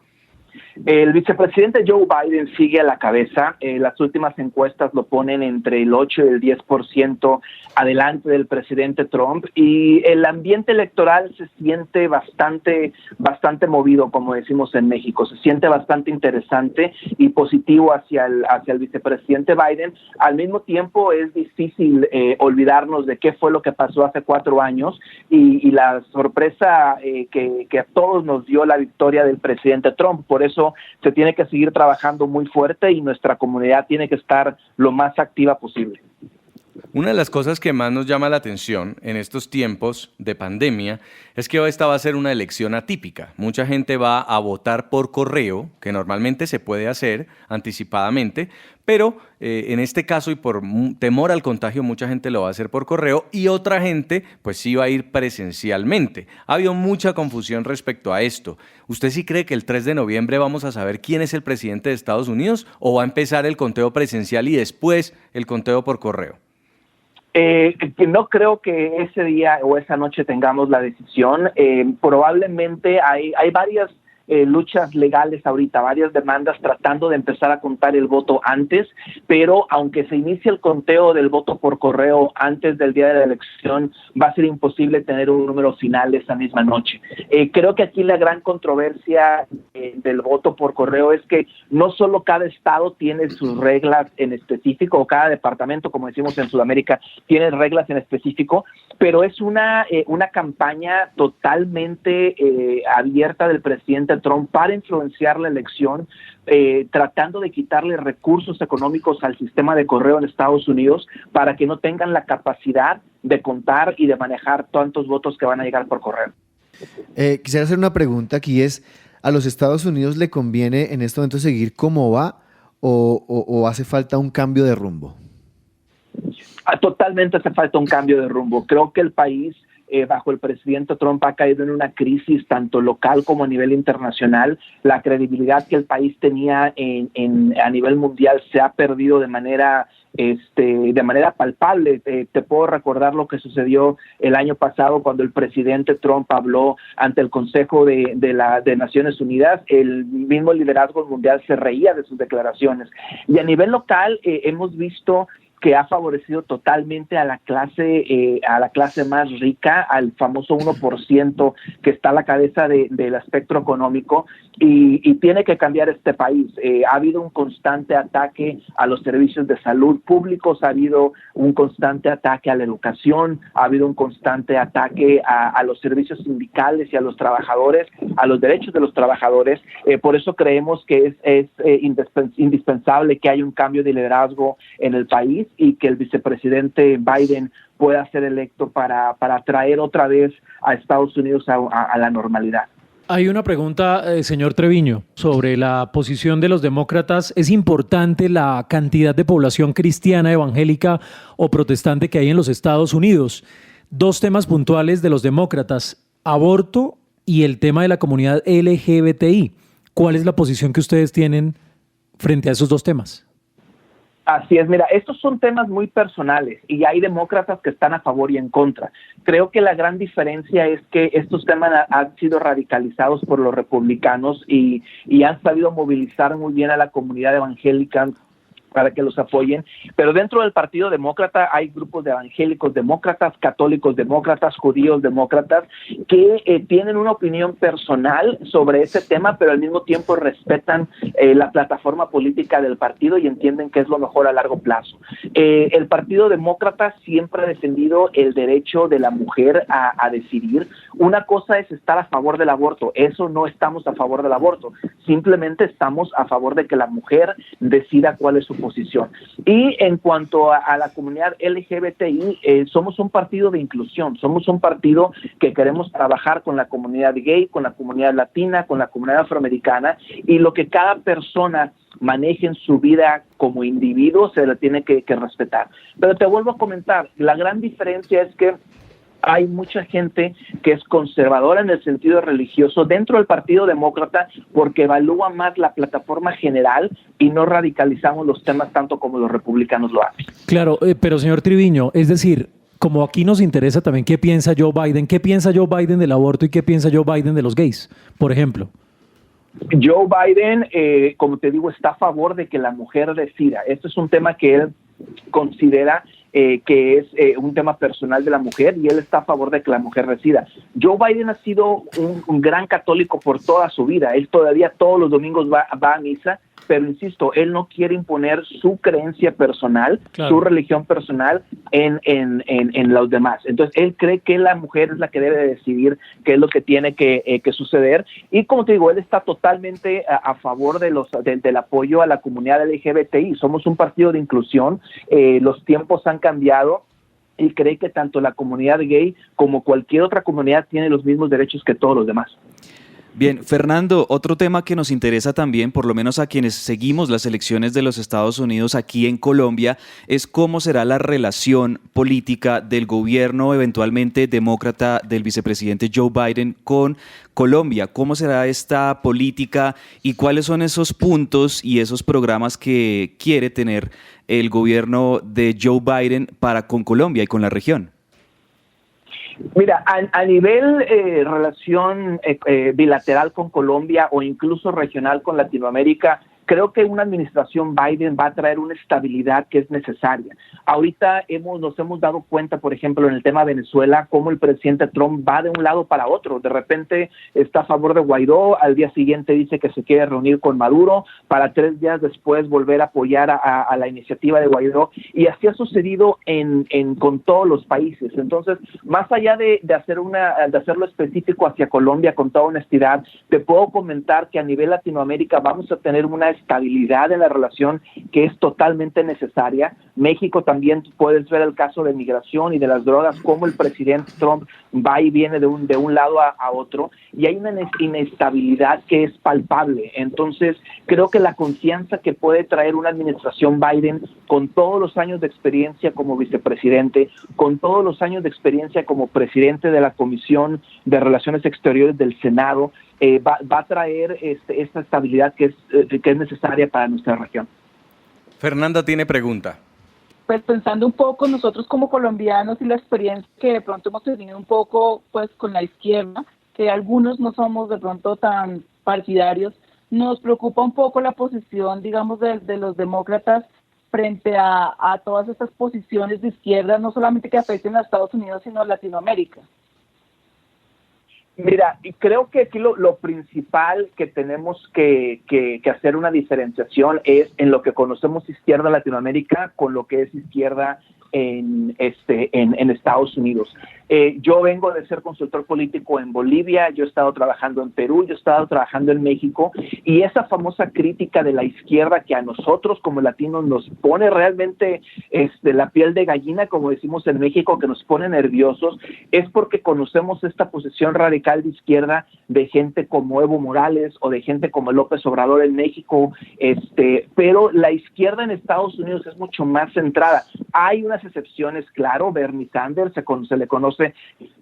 El vicepresidente Joe Biden sigue a la cabeza. Las últimas encuestas lo ponen entre el 8 y el 10% adelante del presidente Trump, y el ambiente electoral se siente bastante movido, como decimos en México. Se siente bastante interesante y positivo hacia el vicepresidente Biden. Al mismo tiempo es difícil olvidarnos de qué fue lo que pasó hace 4 años y la sorpresa que a todos nos dio la victoria del presidente Trump. Por eso se tiene que seguir trabajando muy fuerte y nuestra comunidad tiene que estar lo más activa posible. Una de las cosas que más nos llama la atención en estos tiempos de pandemia es que esta va a ser una elección atípica. Mucha gente va a votar por correo, que normalmente se puede hacer anticipadamente, pero en este caso y por temor al contagio mucha gente lo va a hacer por correo y otra gente pues sí va a ir presencialmente. Ha habido mucha confusión respecto a esto. ¿Usted sí cree que el 3 de noviembre vamos a saber quién es el presidente de Estados Unidos o va a empezar el conteo presencial y después el conteo por correo? Que no creo que ese día o esa noche tengamos la decisión. Probablemente hay varias luchas legales ahorita, varias demandas tratando de empezar a contar el voto antes, pero aunque se inicie el conteo del voto por correo antes del día de la elección, va a ser imposible tener un número final esa misma noche. Creo que aquí la gran controversia del voto por correo es que no solo cada estado tiene sus reglas en específico, o cada departamento, como decimos en Sudamérica, tiene reglas en específico, pero es una campaña totalmente abierta del presidente Trump para influenciar la elección, tratando de quitarle recursos económicos al sistema de correo en Estados Unidos para que no tengan la capacidad de contar y de manejar tantos votos que van a llegar por correo. Quisiera hacer una pregunta aquí, es, ¿a los Estados Unidos le conviene en este momento seguir como va o hace falta un cambio de rumbo? Totalmente hace falta un cambio de rumbo. Creo que el país bajo el presidente Trump ha caído en una crisis tanto local como a nivel internacional. La credibilidad que el país tenía a nivel mundial se ha perdido de manera palpable. Te puedo recordar lo que sucedió el año pasado cuando el presidente Trump habló ante el Consejo de Naciones Unidas. El mismo liderazgo mundial se reía de sus declaraciones. Y a nivel local hemos visto que ha favorecido totalmente a la clase más rica, al famoso 1% que está a la cabeza del espectro económico, y tiene que cambiar este país. Ha habido un constante ataque a los servicios de salud públicos, ha habido un constante ataque a la educación, ha habido un constante ataque a los servicios sindicales y a los trabajadores, a los derechos de los trabajadores. Por eso creemos que es indispensable que haya un cambio de liderazgo en el país y que el vicepresidente Biden pueda ser electo para traer otra vez a Estados Unidos a la normalidad. Hay una pregunta, señor Treviño, sobre la posición de los demócratas. ¿Es importante la cantidad de población cristiana, evangélica o protestante que hay en los Estados Unidos? Dos temas puntuales de los demócratas, aborto y el tema de la comunidad LGBTI. ¿Cuál es la posición que ustedes tienen frente a esos dos temas? Así es, mira, estos son temas muy personales y hay demócratas que están a favor y en contra. Creo que la gran diferencia es que estos temas han sido radicalizados por los republicanos y han sabido movilizar muy bien a la comunidad evangélica para que los apoyen, pero dentro del Partido Demócrata hay grupos de evangélicos demócratas, católicos demócratas, judíos demócratas, que tienen una opinión personal sobre ese tema, pero al mismo tiempo respetan la plataforma política del partido y entienden que es lo mejor a largo plazo. El Partido Demócrata siempre ha defendido el derecho de la mujer a decidir. Una cosa es estar a favor del aborto, eso no estamos a favor del aborto, simplemente estamos a favor de que la mujer decida cuál es su posición. Y en cuanto a la comunidad LGBTI, somos un partido de inclusión, somos un partido que queremos trabajar con la comunidad gay, con la comunidad latina, con la comunidad afroamericana, y lo que cada persona maneje en su vida como individuo se le tiene que respetar. Pero te vuelvo a comentar, la gran diferencia es que hay mucha gente que es conservadora en el sentido religioso dentro del Partido Demócrata porque evalúa más la plataforma general y no radicalizamos los temas tanto como los republicanos lo hacen. Claro, pero señor Triviño, es decir, como aquí nos interesa también qué piensa Joe Biden del aborto y qué piensa Joe Biden de los gays, por ejemplo. Joe Biden, como te digo, está a favor de que la mujer decida. Este es un tema que él considera que es un tema personal de la mujer y él está a favor de que la mujer decida. Joe Biden ha sido un gran católico por toda su vida. Él todavía todos los domingos va a misa, pero insisto, él no quiere imponer su creencia personal, claro, su religión personal en los demás. Entonces, él cree que la mujer es la que debe decidir qué es lo que tiene que suceder. Y como te digo, él está totalmente a favor del apoyo a la comunidad LGBTI. Somos un partido de inclusión, los tiempos han cambiado y cree que tanto la comunidad gay como cualquier otra comunidad tiene los mismos derechos que todos los demás. Bien, Fernando, otro tema que nos interesa también, por lo menos a quienes seguimos las elecciones de los Estados Unidos aquí en Colombia, es cómo será la relación política del gobierno eventualmente demócrata del vicepresidente Joe Biden con Colombia. ¿Cómo será esta política y cuáles son esos puntos y esos programas que quiere tener el gobierno de Joe Biden para con Colombia y con la región? Mira, a nivel relación bilateral con Colombia o incluso regional con Latinoamérica, creo que una administración Biden va a traer una estabilidad que es necesaria. Ahorita nos hemos dado cuenta, por ejemplo, en el tema de Venezuela, cómo el presidente Trump va de un lado para otro. De repente está a favor de Guaidó, al día siguiente dice que se quiere reunir con Maduro, para 3 días después volver a apoyar a la iniciativa de Guaidó, y así ha sucedido con todos los países. Entonces, más allá de hacerlo específico hacia Colombia, con toda honestidad, te puedo comentar que a nivel Latinoamérica vamos a tener una estabilidad en la relación que es totalmente necesaria. México también, puedes ver el caso de migración y de las drogas, cómo el presidente Trump va y viene de un lado a otro, y hay una inestabilidad que es palpable. Entonces, creo que la confianza que puede traer una administración Biden, con todos los años de experiencia como vicepresidente, con todos los años de experiencia como presidente de la Comisión de Relaciones Exteriores del Senado, va a traer esta estabilidad que es necesaria para nuestra región. Fernanda tiene pregunta. Pues pensando un poco nosotros como colombianos y la experiencia que de pronto hemos tenido un poco pues con la izquierda, que algunos no somos de pronto tan partidarios, nos preocupa un poco la posición, digamos, de los demócratas frente a todas estas posiciones de izquierda, no solamente que afecten a Estados Unidos, sino a Latinoamérica. Mira, y creo que aquí lo principal que tenemos que hacer una diferenciación es en lo que conocemos izquierda en Latinoamérica con lo que es izquierda en Estados Unidos. Yo vengo de ser consultor político en Bolivia, yo he estado trabajando en Perú, yo he estado trabajando en México, y esa famosa crítica de la izquierda que a nosotros como latinos nos pone realmente la piel de gallina, como decimos en México, que nos pone nerviosos, es porque conocemos esta posición radical de izquierda de gente como Evo Morales o de gente como López Obrador en México, pero la izquierda en Estados Unidos es mucho más centrada. Hay unas excepciones, claro, Bernie Sanders se le conoce,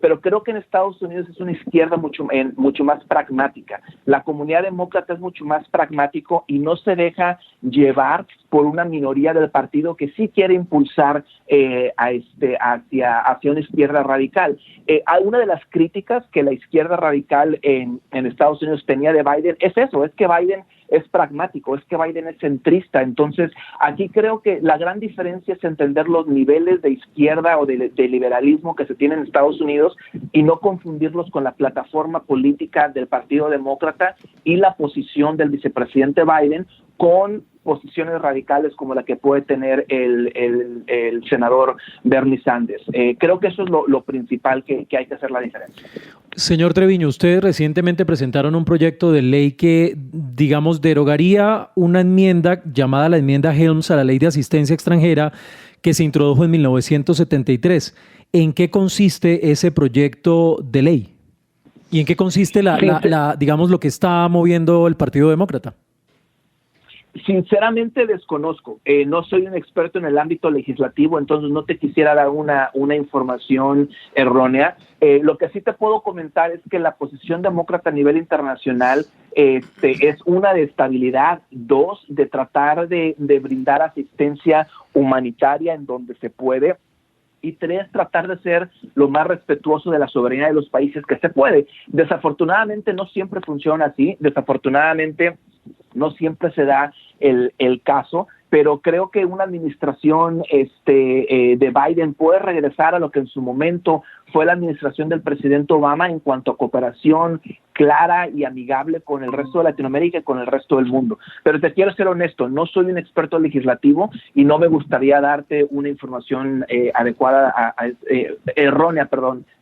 pero creo que en Estados Unidos es una izquierda mucho más pragmática. La comunidad demócrata es mucho más pragmático y no se deja llevar por una minoría del partido que sí quiere impulsar hacia una izquierda radical. Una de las críticas que la izquierda radical en Estados Unidos tenía de Biden es eso, es que Biden es pragmático, es que Biden es centrista. Entonces, aquí creo que la gran diferencia es entender los niveles de izquierda o de liberalismo que se tienen en Estados Unidos y no confundirlos con la plataforma política del Partido Demócrata y la posición del vicepresidente Biden con posiciones radicales como la que puede tener el senador Bernie Sanders. Creo que eso es lo principal que hay que hacer la diferencia. Señor Treviño, ustedes recientemente presentaron un proyecto de ley que, digamos, derogaría una enmienda llamada la enmienda Helms a la Ley de Asistencia Extranjera que se introdujo en 1973. ¿En qué consiste ese proyecto de ley? ¿Y en qué consiste digamos, lo que está moviendo el Partido Demócrata? Sinceramente desconozco, no soy un experto en el ámbito legislativo, entonces no te quisiera dar una información errónea. Lo que sí te puedo comentar es que la posición demócrata a nivel internacional es una de estabilidad, 2 de tratar de brindar asistencia humanitaria en donde se puede, y 3, tratar de ser lo más respetuoso de la soberanía de los países que se puede. Desafortunadamente no siempre funciona así, desafortunadamente no siempre se da el caso, pero creo que una administración de Biden puede regresar a lo que en su momento fue la administración del presidente Obama en cuanto a cooperación clara y amigable con el resto de Latinoamérica y con el resto del mundo. Pero te quiero ser honesto, no soy un experto legislativo y no me gustaría darte una información errónea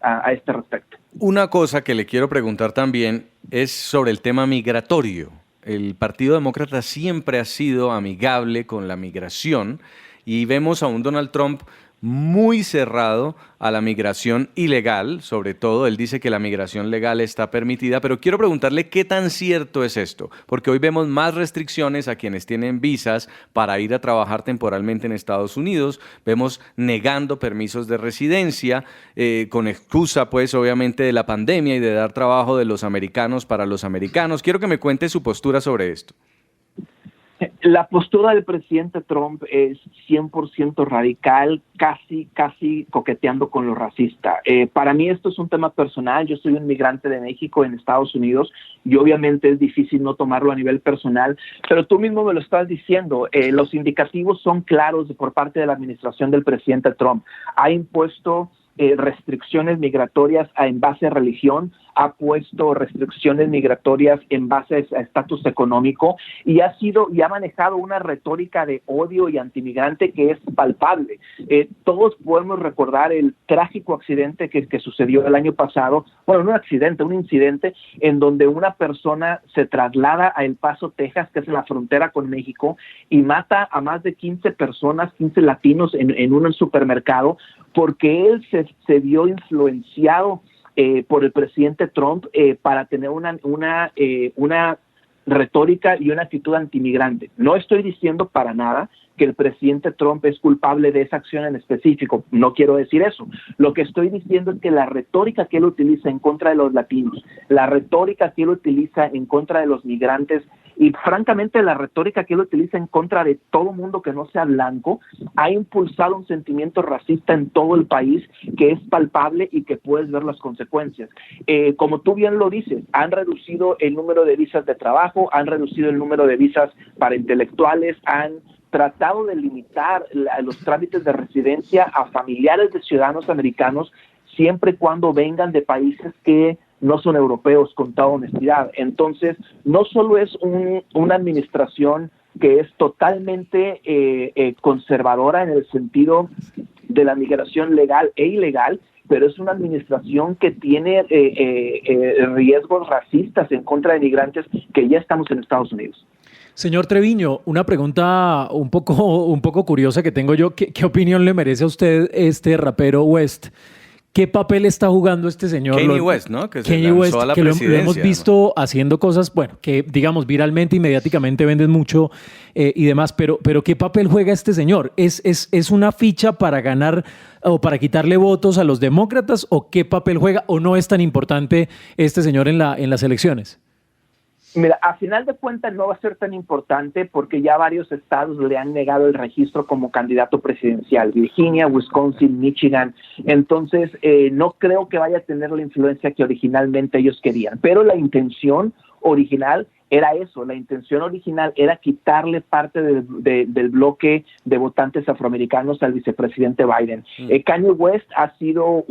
a este respecto. Una cosa que le quiero preguntar también es sobre el tema migratorio. El Partido Demócrata siempre ha sido amigable con la migración y vemos a un Donald Trump muy cerrado a la migración ilegal, sobre todo. Él dice que la migración legal está permitida, pero quiero preguntarle qué tan cierto es esto, porque hoy vemos más restricciones a quienes tienen visas para ir a trabajar temporalmente en Estados Unidos, vemos negando permisos de residencia, con excusa pues obviamente de la pandemia y de dar trabajo de los americanos para los americanos. Quiero que me cuente su postura sobre esto. La postura del presidente Trump es 100% radical, casi coqueteando con lo racista. Para mí esto es un tema personal. Yo soy un migrante de México en Estados Unidos y obviamente es difícil no tomarlo a nivel personal, pero tú mismo me lo estás diciendo. Los indicativos son claros por parte de la administración del presidente Trump. Ha impuesto restricciones migratorias en base a religión, ha puesto restricciones migratorias en base a estatus económico y ha manejado una retórica de odio y antimigrante que es palpable. Todos podemos recordar el trágico accidente que sucedió el año pasado, bueno, no un accidente, un incidente en donde una persona se traslada a El Paso, Texas, que es en la frontera con México, y mata a más de 15 personas, 15 latinos en un supermercado, porque él se vio influenciado por el presidente Trump para tener una retórica y una actitud antimigrante. No estoy diciendo para nada que el presidente Trump es culpable de esa acción en específico, no quiero decir eso. Lo que estoy diciendo es que la retórica que él utiliza en contra de los latinos, la retórica que él utiliza en contra de los migrantes y francamente la retórica que él utiliza en contra de todo mundo que no sea blanco, ha impulsado un sentimiento racista en todo el país que es palpable y que puedes ver las consecuencias. Como tú bien lo dices, han reducido el número de visas de trabajo, han reducido el número de visas para intelectuales, han tratado de limitar los trámites de residencia a familiares de ciudadanos americanos siempre y cuando vengan de países que no son europeos, con toda honestidad. Entonces, no solo es una administración que es totalmente conservadora en el sentido de la migración legal e ilegal, pero es una administración que tiene riesgos racistas en contra de migrantes que ya estamos en Estados Unidos. Señor Treviño, una pregunta un poco curiosa que tengo yo. ¿Qué opinión le merece a usted este rapero West? ¿Qué papel está jugando este señor? Kanye West, ¿no? Que se Kanye lanzó West, a la que lo presidencia, hemos visto haciendo cosas, bueno, que digamos viralmente y mediáticamente venden mucho y demás, pero ¿qué papel juega este señor? ¿Es una ficha para ganar o para quitarle votos a los demócratas o qué papel juega o no es tan importante este señor en las elecciones? Mira, a final de cuentas no va a ser tan importante porque ya varios estados le han negado el registro como candidato presidencial, Virginia, Wisconsin, Michigan, entonces no creo que vaya a tener la influencia que originalmente ellos querían, pero la intención original era eso, la intención original era quitarle parte del bloque de votantes afroamericanos al vicepresidente Biden. Kanye West ha sido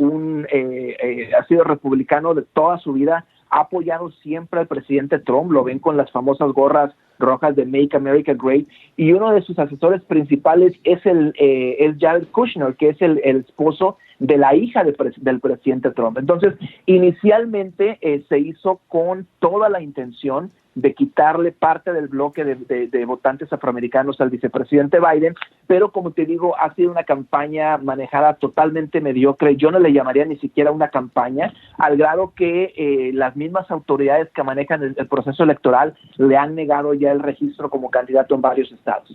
republicano de toda su vida, ha apoyado siempre al presidente Trump, lo ven con las famosas gorras rojas de Make America Great, y uno de sus asesores principales es Jared Kushner, que es el esposo de la hija del presidente Trump. Entonces, inicialmente se hizo con toda la intención de quitarle parte del bloque de votantes afroamericanos al vicepresidente Biden, pero como te digo, ha sido una campaña manejada totalmente mediocre. Yo no le llamaría ni siquiera una campaña, al grado que las mismas autoridades que manejan el proceso electoral le han negado ya el registro como candidato en varios estados.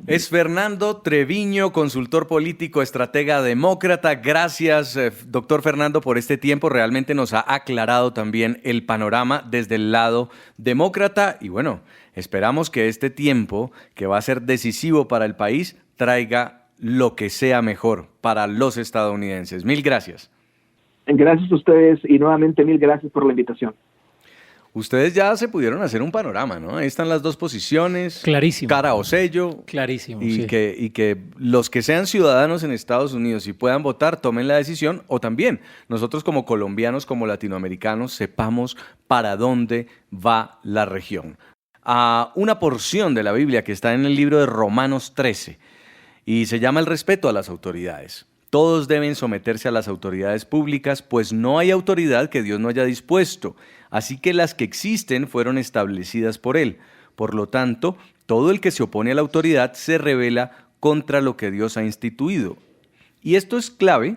Es Fernando Treviño, consultor político, estratega demócrata. Gracias, doctor Fernando, por este tiempo. Realmente nos ha aclarado también el panorama desde el lado demócrata. Y bueno, esperamos que este tiempo, que va a ser decisivo para el país, traiga lo que sea mejor para los estadounidenses. Mil gracias. Gracias a ustedes y nuevamente mil gracias por la invitación. Ustedes ya se pudieron hacer un panorama, ¿no? Ahí están las dos posiciones. Clarísimo. Cara o sello. Clarísimo, y sí. Que los que sean ciudadanos en Estados Unidos y puedan votar, tomen la decisión. O también nosotros como colombianos, como latinoamericanos, sepamos para dónde va la región. A una porción de la Biblia que está en el libro de Romanos 13 y se llama el respeto a las autoridades. Todos deben someterse a las autoridades públicas, pues no hay autoridad que Dios no haya dispuesto. Así que las que existen fueron establecidas por Él. Por lo tanto, todo el que se opone a la autoridad se rebela contra lo que Dios ha instituido. Y esto es clave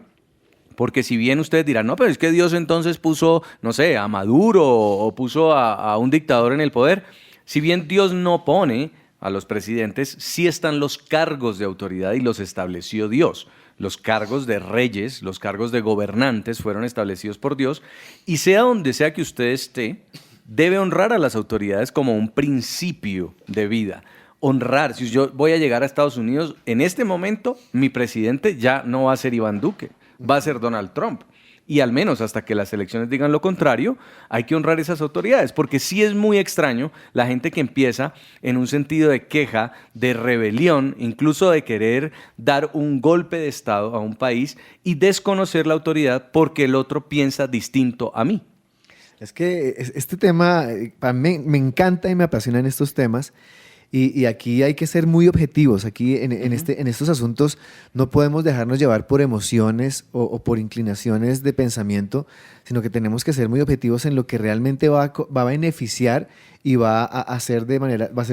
porque si bien ustedes dirán, no, pero es que Dios entonces puso, no sé, a Maduro o puso a un dictador en el poder, si bien Dios no pone a los presidentes, sí están los cargos de autoridad y los estableció Dios. Los cargos de reyes, los cargos de gobernantes fueron establecidos por Dios y sea donde sea que usted esté, debe honrar a las autoridades como un principio de vida. Honrar, si yo voy a llegar a Estados Unidos, en este momento mi presidente ya no va a ser Iván Duque, va a ser Donald Trump. Y al menos hasta que las elecciones digan lo contrario, hay que honrar esas autoridades, porque sí es muy extraño la gente que empieza en un sentido de queja, de rebelión, incluso de querer dar un golpe de Estado a un país y desconocer la autoridad porque el otro piensa distinto a mí. Es que este tema, para mí, me encanta y me apasionan estos temas. Y aquí hay que ser muy objetivos. Aquí en estos asuntos no podemos dejarnos llevar por emociones o por inclinaciones de pensamiento, sino que tenemos que ser muy objetivos en lo que realmente va a beneficiar y va a ser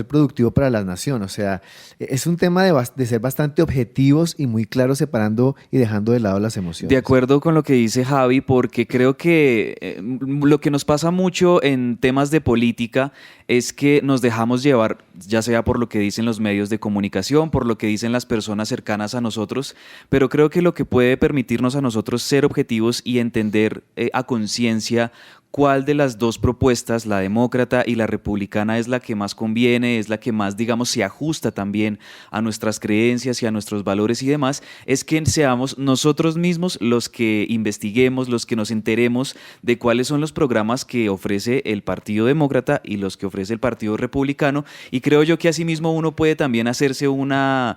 productivo para la nación. O sea, es un tema de ser bastante objetivos y muy claros, separando y dejando de lado las emociones. De acuerdo con lo que dice Javi, porque creo que lo que nos pasa mucho en temas de política es que nos dejamos llevar, ya sea por lo que dicen los medios de comunicación, por lo que dicen las personas cercanas a nosotros, pero creo que lo que puede permitirnos a nosotros ser objetivos y entender a conciencia cuál de las dos propuestas, la demócrata y la republicana, es la que más conviene, es la que más, digamos, se ajusta también a nuestras creencias y a nuestros valores y demás, es que seamos nosotros mismos los que investiguemos, los que nos enteremos de cuáles son los programas que ofrece el Partido Demócrata y los que ofrece el Partido Republicano, y creo yo que asimismo uno puede también hacerse una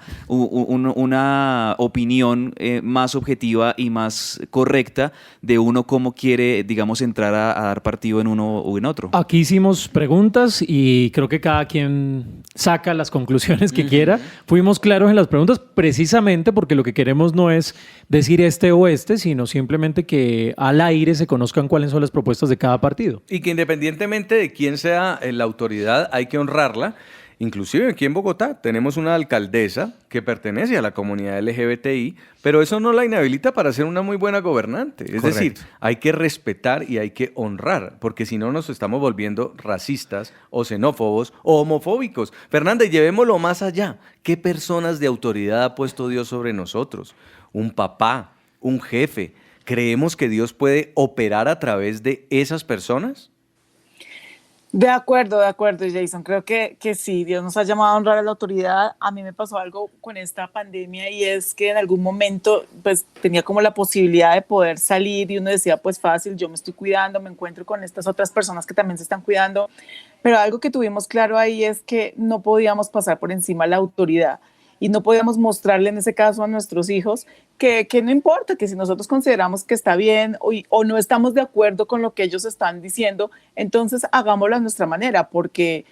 opinión más objetiva y más correcta de uno cómo quiere, digamos, entrar a dar partido en uno o en otro. Aquí hicimos preguntas y creo que cada quien saca las conclusiones que quiera. Fuimos claros en las preguntas precisamente porque lo que queremos no es decir este o este, sino simplemente que al aire se conozcan cuáles son las propuestas de cada partido. Y que independientemente de quién sea la autoridad, hay que honrarla. Inclusive aquí en Bogotá tenemos una alcaldesa que pertenece a la comunidad LGBTI, pero eso no la inhabilita para ser una muy buena gobernante. Es Correcto. decir, hay que respetar y hay que honrar, porque si no nos estamos volviendo racistas o xenófobos o homofóbicos. Fernanda, y llevémoslo más allá. ¿Qué personas de autoridad ha puesto Dios sobre nosotros? Un papá, un jefe. ¿Creemos que Dios puede operar a través de esas personas? De acuerdo, Jason. Creo que sí, Dios nos ha llamado a honrar a la autoridad. A mí me pasó algo con esta pandemia y es que en algún momento pues tenía como la posibilidad de poder salir y uno decía pues fácil, yo me estoy cuidando, me encuentro con estas otras personas que también se están cuidando, pero algo que tuvimos claro ahí es que no podíamos pasar por encima de la autoridad. Y no podíamos mostrarle en ese caso a nuestros hijos que no importa, que si nosotros consideramos que está bien o no estamos de acuerdo con lo que ellos están diciendo, entonces hagámoslo a nuestra manera, porque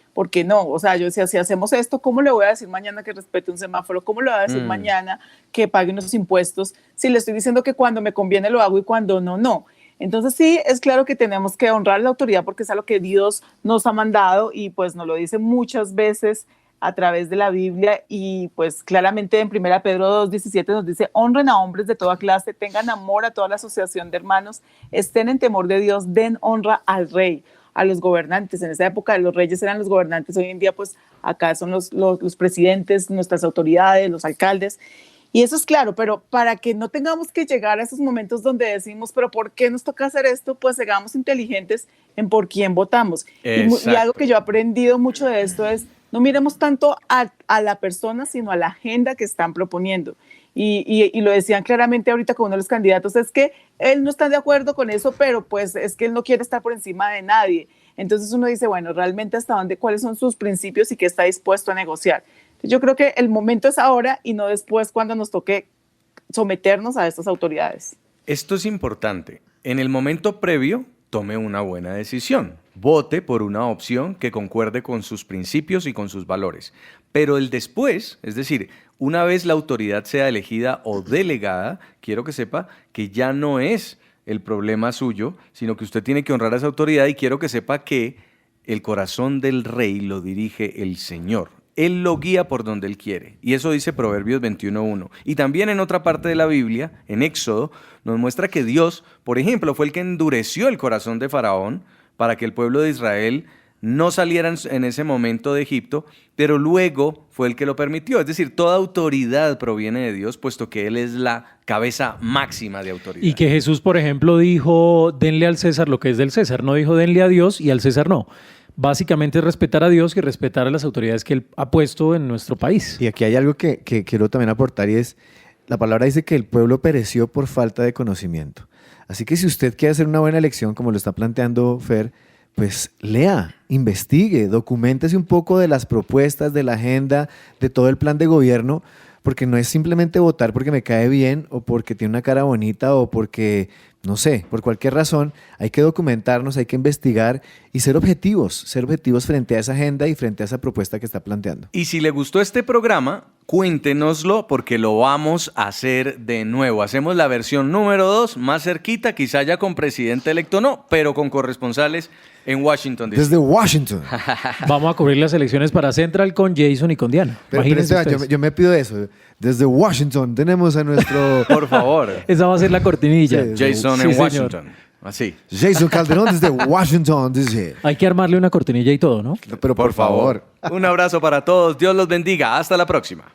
no, o sea, yo decía, si hacemos esto, ¿cómo le voy a decir mañana que respete un semáforo? ¿Cómo le voy a decir mañana que pague unos impuestos? Si le estoy diciendo que cuando me conviene lo hago y cuando no, no. Entonces sí, es claro que tenemos que honrar la autoridad porque es a lo que Dios nos ha mandado y pues nos lo dice muchas veces a través de la Biblia y pues claramente en 1 Pedro 2:17 nos dice, honren a hombres de toda clase, tengan amor a toda la asociación de hermanos, estén en temor de Dios, den honra al rey, a los gobernantes. En esa época los reyes eran los gobernantes, hoy en día pues acá son los presidentes, nuestras autoridades, los alcaldes. Y eso es claro, pero para que no tengamos que llegar a esos momentos donde decimos, pero ¿por qué nos toca hacer esto? Pues seamos inteligentes en por quién votamos. Y algo que yo he aprendido mucho de esto es, no miremos tanto a la persona, sino a la agenda que están proponiendo. Y lo decían claramente ahorita con uno de los candidatos, es que él no está de acuerdo con eso, pero pues es que él no quiere estar por encima de nadie. Entonces uno dice, bueno, realmente hasta dónde, cuáles son sus principios y qué está dispuesto a negociar. Yo creo que el momento es ahora y no después cuando nos toque someternos a estas autoridades. Esto es importante. En el momento previo, tome una buena decisión. Vote por una opción que concuerde con sus principios y con sus valores. Pero el después, es decir, una vez la autoridad sea elegida o delegada, quiero que sepa que ya no es el problema suyo, sino que usted tiene que honrar a esa autoridad y quiero que sepa que el corazón del rey lo dirige el Señor. Él lo guía por donde Él quiere. Y eso dice Proverbios 21:1. Y también en otra parte de la Biblia, en Éxodo, nos muestra que Dios, por ejemplo, fue el que endureció el corazón de Faraón para que el pueblo de Israel no salieran en ese momento de Egipto, pero luego fue el que lo permitió. Es decir, toda autoridad proviene de Dios, puesto que Él es la cabeza máxima de autoridad. Y que Jesús, por ejemplo, dijo, denle al César lo que es del César. No dijo, denle a Dios y al César no. Básicamente es respetar a Dios y respetar a las autoridades que Él ha puesto en nuestro país. Y aquí hay algo que quiero también aportar y es, la palabra dice que el pueblo pereció por falta de conocimiento. Así que si usted quiere hacer una buena elección, como lo está planteando Fer, pues lea, investigue, documéntese un poco de las propuestas, de la agenda, de todo el plan de gobierno, porque no es simplemente votar porque me cae bien o porque tiene una cara bonita o porque, no sé, por cualquier razón. Hay que documentarnos, hay que investigar y ser objetivos frente a esa agenda y frente a esa propuesta que está planteando. Y si le gustó este programa, cuéntenoslo porque lo vamos a hacer de nuevo. Hacemos la versión número 2, más cerquita, quizá ya con presidente electo no, pero con corresponsales en Washington, D.C. Desde Washington. Vamos a cubrir las elecciones para Central con Jason y con Diana. Pero Imagínense Esteban, ustedes. yo me pido eso. Desde Washington tenemos a nuestro Por favor, Esa va a ser la cortinilla. Sí. Jason Sí, en señor. Washington. Así. Jason Calderón desde Washington, DC. Hay que armarle una cortinilla y todo, ¿no? Pero por favor. Un abrazo para todos. Dios los bendiga. Hasta la próxima.